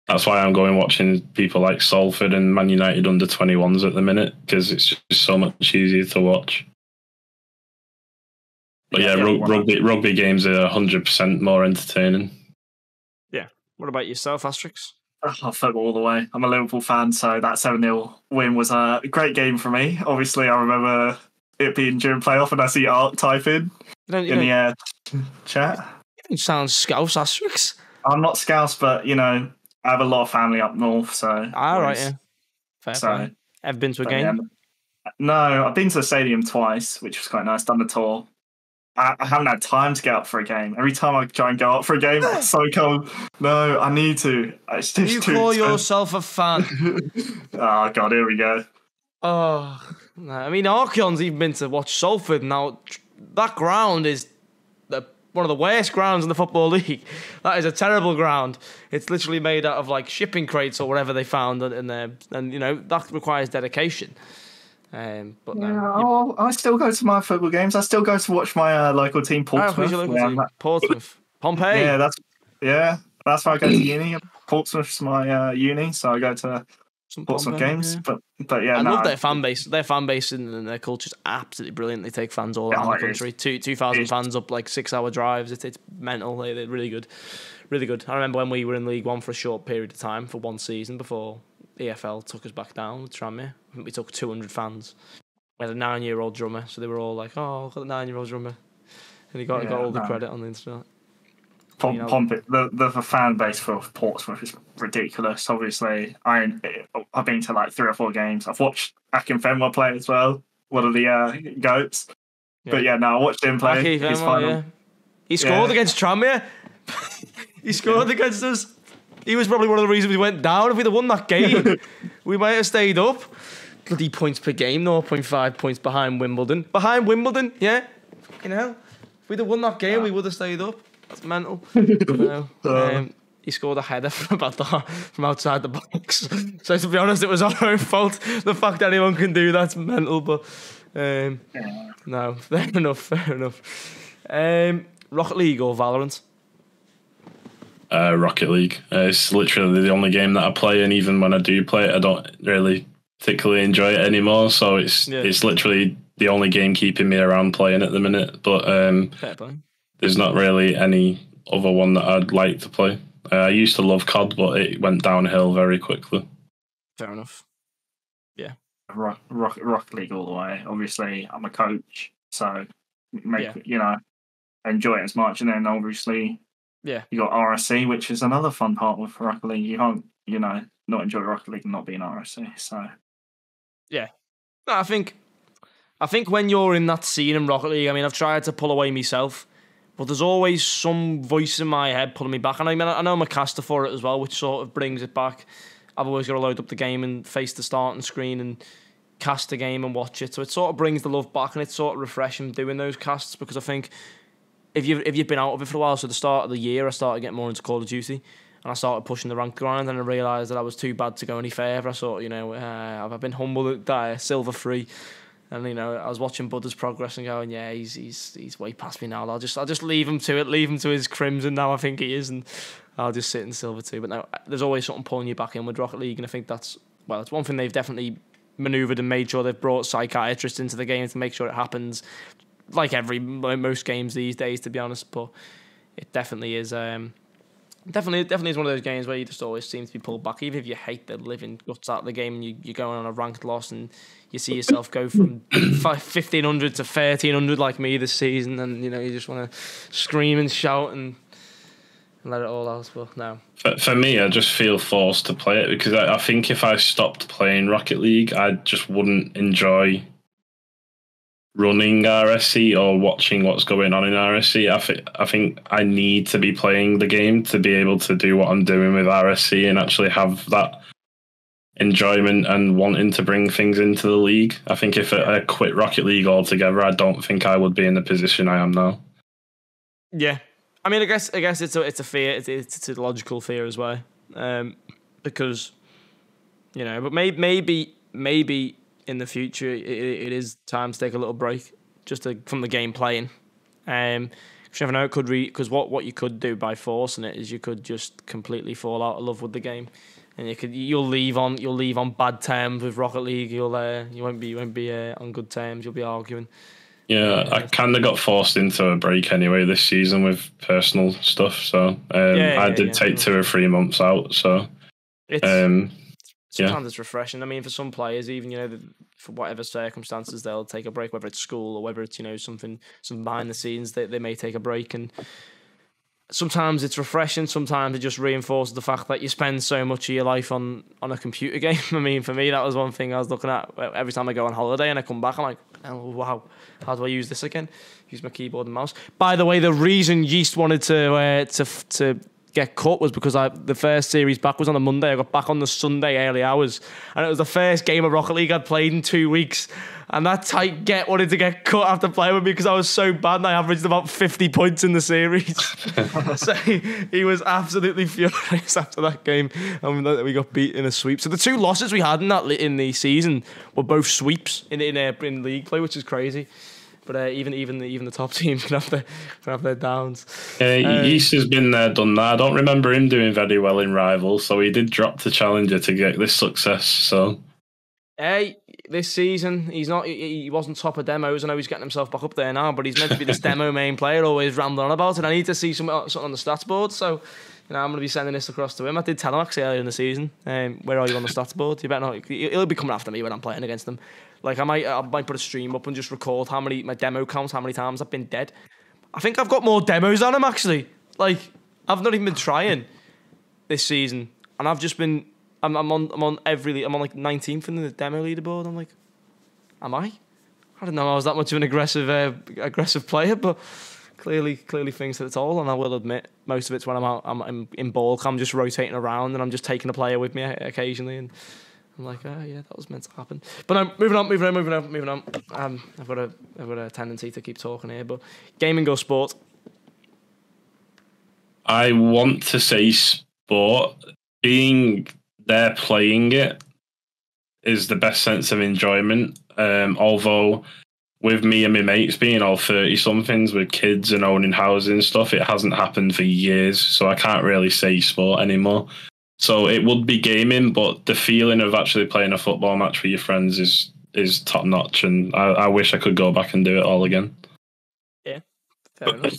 that's why I'm going watching people like Salford and Man United under 21s at the minute, because it's just so much easier to watch. But rugby games are 100% more entertaining. Yeah. What about yourself, Asterix? Oh, football all the way. I'm a Liverpool fan, so that 7-0 win was a great game for me. Obviously, I remember it being during playoff, and I see Art type in the chat. You sound Scouse, Asterix. I'm not Scouse, but, I have a lot of family up north, so... All right, yeah. Fair play. Ever been to a game? No, I've been to the stadium twice, which was quite nice. Done the tour. I haven't had time to get up for a game. Every time I try and go up for a game, it's so cold. No, I need to. It's just you call yourself a fan? Oh, God, here we go. Oh, no. I mean, Arkion's even been to watch Salford. Now, that ground is one of the worst grounds in the Football League. That is a terrible ground. It's literally made out of, like, shipping crates or whatever they found in there. And, that requires dedication. But I still go to my football games. I still go to watch my local team, Portsmouth. Who's your local team? Portsmouth. Pompeii. Yeah, that's where I go to uni. Portsmouth's my uni, so I go to Portsmouth games. Yeah. But yeah, I love their fan base. Their fan base and their culture's absolutely brilliant. They take fans all around the country. 2,000 fans up like 6-hour drives. It's mental. They're really good, really good. I remember when we were in League One for a short period of time for one season before EFL took us back down with Tranmere. I think we took 200 fans. We had a 9-year-old drummer, so they were all like, "Oh, I've got a 9-year-old drummer," and he got all the credit on the internet. The fan base for Portsmouth is ridiculous. Obviously, I've been to like 3 or 4 games. I've watched Akinfenwa play as well, one of the goats. Yeah. But I watched him play. He scored against Tranmere. He scored against us. He was probably one of the reasons we went down. If we'd have won that game, we might have stayed up. Bloody points per game, 0.5 points behind Wimbledon. Yeah? Fucking hell. If we'd have won that game, we would have stayed up. That's mental. He scored a header from outside the box. So to be honest, it was our own fault. The fact that anyone can do that's mental. But no, fair enough. Rocket League or Valorant? Rocket League. It's literally the only game that I play, and even when I do play it, I don't really particularly enjoy it anymore. So it's literally the only game keeping me around playing at the minute. But there's not really any other one that I'd like to play. I used to love COD, but it went downhill very quickly. Fair enough. Yeah. Rocket League all the way. Obviously, I'm a coach, so enjoy it as much. And then obviously, you got RSC, which is another fun part of Rocket League. You can't, not enjoy Rocket League and not be an RSC. So yeah, no, I think when you're in that scene in Rocket League, I mean, I've tried to pull away myself, but there's always some voice in my head pulling me back. And I mean, I know I'm a caster for it as well, which sort of brings it back. I've always got to load up the game and face the starting screen and cast the game and watch it. So it sort of brings the love back, and it's sort of refreshing doing those casts, because I think if you've been out of it for a while, so at the start of the year, I started getting more into Call of Duty, and I started pushing the rank grind, and I realised that I was too bad to go any further. I thought, I've been humbled at silver 3. And I was watching Buddha's progress and going, yeah, he's way past me now. I'll just leave him to it, leave him to his crimson now. I think he is, and I'll just sit in silver 2. But no, there's always something pulling you back in with Rocket League, and I think it's one thing they've definitely manoeuvred and made sure they've brought psychiatrists into the game to make sure it happens, like most games these days, to be honest. But it definitely is. Definitely is one of those games where you just always seem to be pulled back, even if you hate the living guts out of the game and you're going on a ranked loss and you see yourself go from 1,500 to 1,300 like me this season, and you just want to scream and shout and let it all out. But no. For me, I just feel forced to play it, because I think if I stopped playing Rocket League, I just wouldn't enjoy running RSC or watching what's going on in RSC. I think I need to be playing the game to be able to do what I'm doing with RSC and actually have that enjoyment and wanting to bring things into the league. I think if I quit Rocket League altogether, I don't think I would be in the position I am now. Yeah, I mean, I guess it's a fear. It's a logical fear as well, because but maybe in the future it is time to take a little break just from the game playing. You never know, it could because what you could do by forcing it is you could just completely fall out of love with the game, and you'll leave on bad terms with Rocket League. You won't be on good terms. You'll be arguing. Yeah, I kind of got forced into a break anyway this season with personal stuff. So I did take 2 or 3 months out. So sometimes it's refreshing. I mean, for some players, even for whatever circumstances, they'll take a break, whether it's school or whether it's something behind the scenes. They may take a break, and sometimes it's refreshing. Sometimes it just reinforces the fact that you spend so much of your life on a computer game. I mean, for me, that was one thing I was looking at every time I go on holiday and I come back. I'm like, oh wow, how do I use this again? Use my keyboard and mouse. By the way, the reason Yeast wanted to get cut was because the first series back was on a Monday. I got back on the Sunday early hours, and it was the first game of Rocket League I'd played in 2 weeks. And that tight get wanted to get cut after playing with me because I was so bad, and I averaged about 50 points in the series. So he was absolutely furious after that game, and we got beat in a sweep. So the 2 losses we had in the season were both sweeps in league play, which is crazy. But even the top teams can have their downs. Yeast has been there, done that. I don't remember him doing very well in Rivals, so he did drop to Challenger to get this success. So, this season he wasn't top of demos. I know he's getting himself back up there now, but he's meant to be this demo main player, always rambling on about it. I need to see something on the stats board. So, I'm going to be sending this across to him. I did tell him actually earlier in the season, where are you on the stats board? You better not. He'll be coming after me when I'm playing against him. Like I might put a stream up and just record my demo counts, how many times I've been dead. I think I've got more demos on him actually. Like I've not even been trying this season, and I've just been. I'm on like 19th in the demo leaderboard. I'm like, am I? I didn't know I was that much of an aggressive player, but clearly things that it's all. And I will admit, most of it's when I'm in bulk. I'm just rotating around and I'm just taking a player with me occasionally and. I'm like, yeah, that was meant to happen. But no, moving on. I've got a tendency to keep talking here, but gaming or sport? I want to say sport. Being there playing it is the best sense of enjoyment. Although with me and my mates being all 30-somethings with kids and owning houses and stuff, it hasn't happened for years, so I can't really say sport anymore. So it would be gaming, but the feeling of actually playing a football match with your friends is top notch, and I wish I could go back and do it all again. Yeah, fair enough.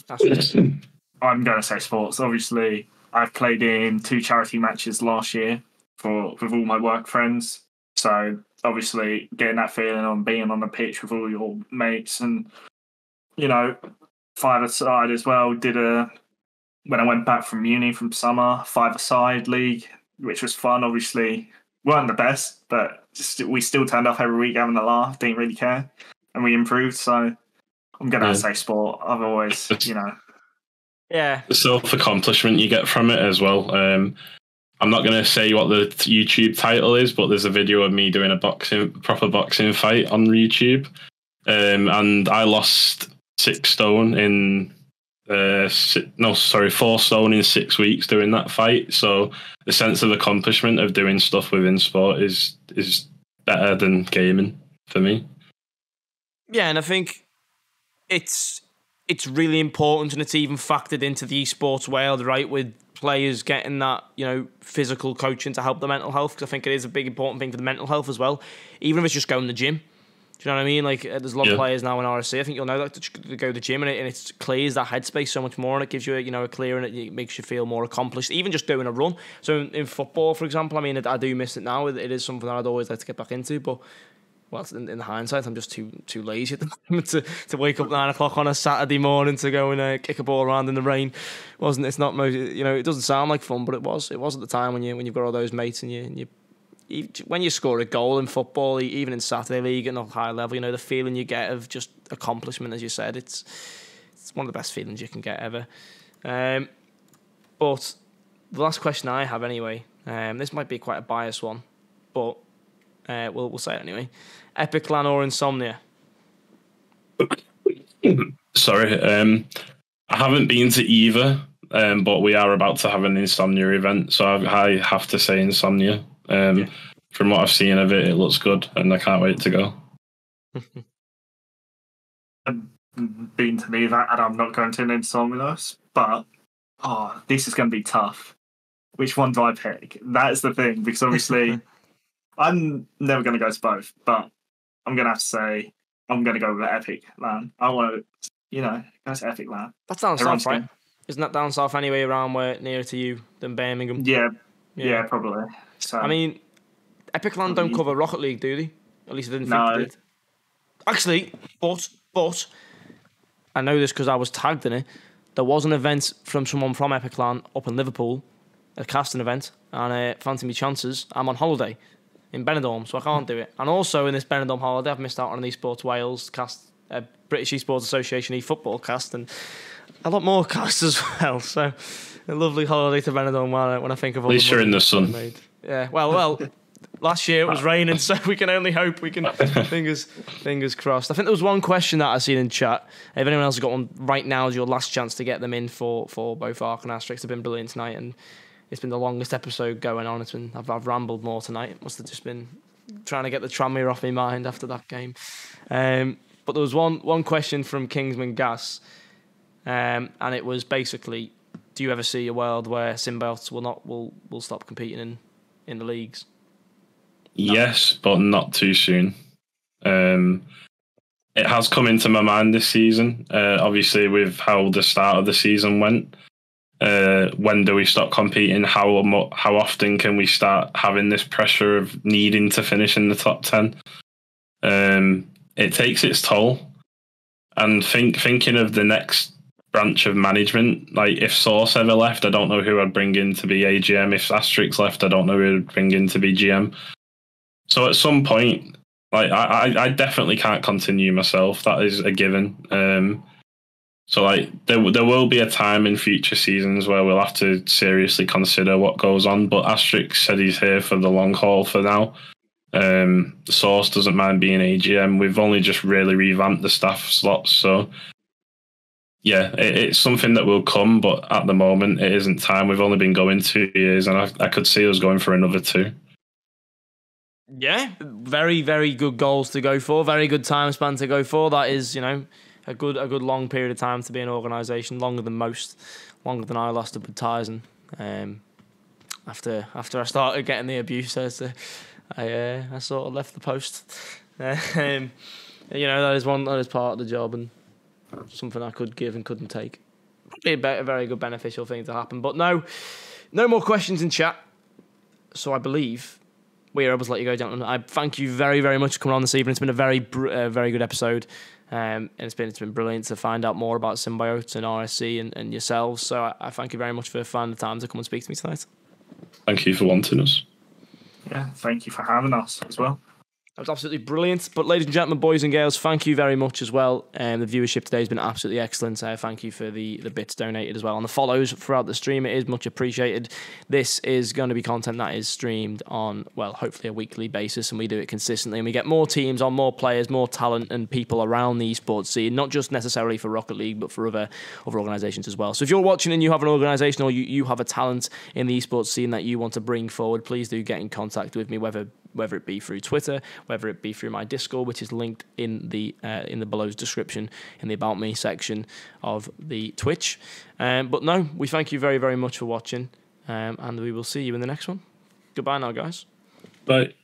I'm going to say sports. Obviously, I've played in 2 charity matches last year with all my work friends. So obviously, getting that feeling on being on the pitch with all your mates and 5-a-side as well. When I went back from uni from summer, 5-a-side league, which was fun. Obviously, weren't the best, but we still turned up every week having a laugh, didn't really care, and we improved. So I'm going to say sport. I've always, Yeah. The self-accomplishment you get from it as well. I'm not going to say what the YouTube title is, but there's a video of me doing a proper boxing fight on YouTube. And I lost 6 stone in... 4 stone in 6 weeks doing that fight. So the sense of accomplishment of doing stuff within sport is better than gaming for me. Yeah, and I think it's really important, and it's even factored into the esports world, right? With players getting that physical coaching to help the mental health, because I think it is a big important thing for the mental health as well. Even if it's just going to the gym. Do you know what I mean? Like, there's a lot of players now in RSC. I think you'll know that to go to the gym, and it clears that headspace so much more, and it gives you a clear, and it makes you feel more accomplished. Even just doing a run. So in football, for example, I mean, I do miss it now. It is something that I'd always like to get back into, but in hindsight, I'm just too lazy at the moment to wake up 9 o'clock on a Saturday morning to go and kick a ball around in the rain. It's not most. It doesn't sound like fun, but it was. It was at the time when you've got all those mates and you. When you score a goal in football, even in Saturday League at a high level, the feeling you get of just accomplishment, as you said, it's one of the best feelings you can get ever. But the last question I have anyway, this might be quite a biased one, but we'll say it anyway. Epic Lan or Insomnia? Sorry, I haven't been to either, but we are about to have an Insomnia event, so I have to say Insomnia. From what I've seen of it, it looks good, and I can't wait to go. I've been to neither, and I'm not going to an Insomnia, but this is going to be tough. Which one do I pick? That's the thing, because obviously I'm never going to go to both, but I'm going to have to say I'm going to go with Epic Lan. I want to, go to Epic Lan. That's down south, right? Isn't that down south anyway, around where nearer to you than Birmingham? Yeah, probably. So, I mean, Epic Lan don't cover Rocket League, do they? At least I didn't think they did. Actually, but I know this because I was tagged in it. There was an event from someone from Epic Lan up in Liverpool, a casting event, and fancy me chances. I'm on holiday in Benidorm, so I can't do it. And also in this Benidorm holiday, I've missed out on an Esports Wales cast, British Esports Association eFootball cast, and a lot more casts as well. So a lovely holiday to Benidorm when I think of all. At least you're in the sun. Yeah, well. Last year it was raining, so we can only hope. We can fingers crossed. I think there was one question that I seen in chat. If anyone else has got one right now, is your last chance to get them in for both Arc and Asterix. They've been brilliant tonight, and it's been the longest episode going on. I've rambled more tonight. It must have just been trying to get the Tranmere off my mind after that game. But there was one question from Kingsman Gas, and it was basically, do you ever see a world where Symbiotes will stop competing in the leagues? Yes, but not too soon. It has come into my mind this season, obviously with how the start of the season went. When do we stop competing? How often can we start having this pressure of needing to finish in the top 10? It takes its toll. And thinking of the next branch of management, like if Source ever left, I don't know who I'd bring in to be AGM. If Asterix left, I don't know who I'd bring in to be GM. So at some point, like I definitely can't continue myself. That is a given. So like there will be a time in future seasons where we'll have to seriously consider what goes on. But Asterix said he's here for the long haul for now. Source doesn't mind being AGM. We've only just really revamped the staff slots, so yeah, it's something that will come. But at the moment, it isn't time. We've only been going 2 years, and I could see us going for another 2. Yeah, very, very good goals to go for. Very good time span to go for. That is, a good long period of time to be an organisation, longer than most, longer than I lasted with Tyson. After I started getting the abuse, I sort of left the post. That is part of the job and something I could give and couldn't take. Probably a very good beneficial thing to happen. But no more questions in chat. So I believe we are able to let you go, gentlemen. I thank you very, very much for coming on this evening. It's been a very, very good episode, and it's been brilliant to find out more about Symbiotes and RSC and yourselves. So I thank you very much for finding the time to come and speak to me tonight. Thank you for wanting us. Yeah, thank you for having us as well. That was absolutely brilliant. But ladies and gentlemen, boys and girls, thank you very much as well. The viewership today has been absolutely excellent. Thank you for the bits donated as well. And the follows throughout the stream, it is much appreciated. This is going to be content that is streamed on, well, hopefully a weekly basis, and we do it consistently. And we get more teams on, more players, more talent and people around the esports scene, not just necessarily for Rocket League, but for other organisations as well. So if you're watching and you have an organisation or you have a talent in the esports scene that you want to bring forward, please do get in contact with me, whether it be through Twitter, whether it be through my Discord, which is linked in the below's description in the About Me section of the Twitch. But no, we thank you very, very much for watching, and we will see you in the next one. Goodbye now, guys. Bye.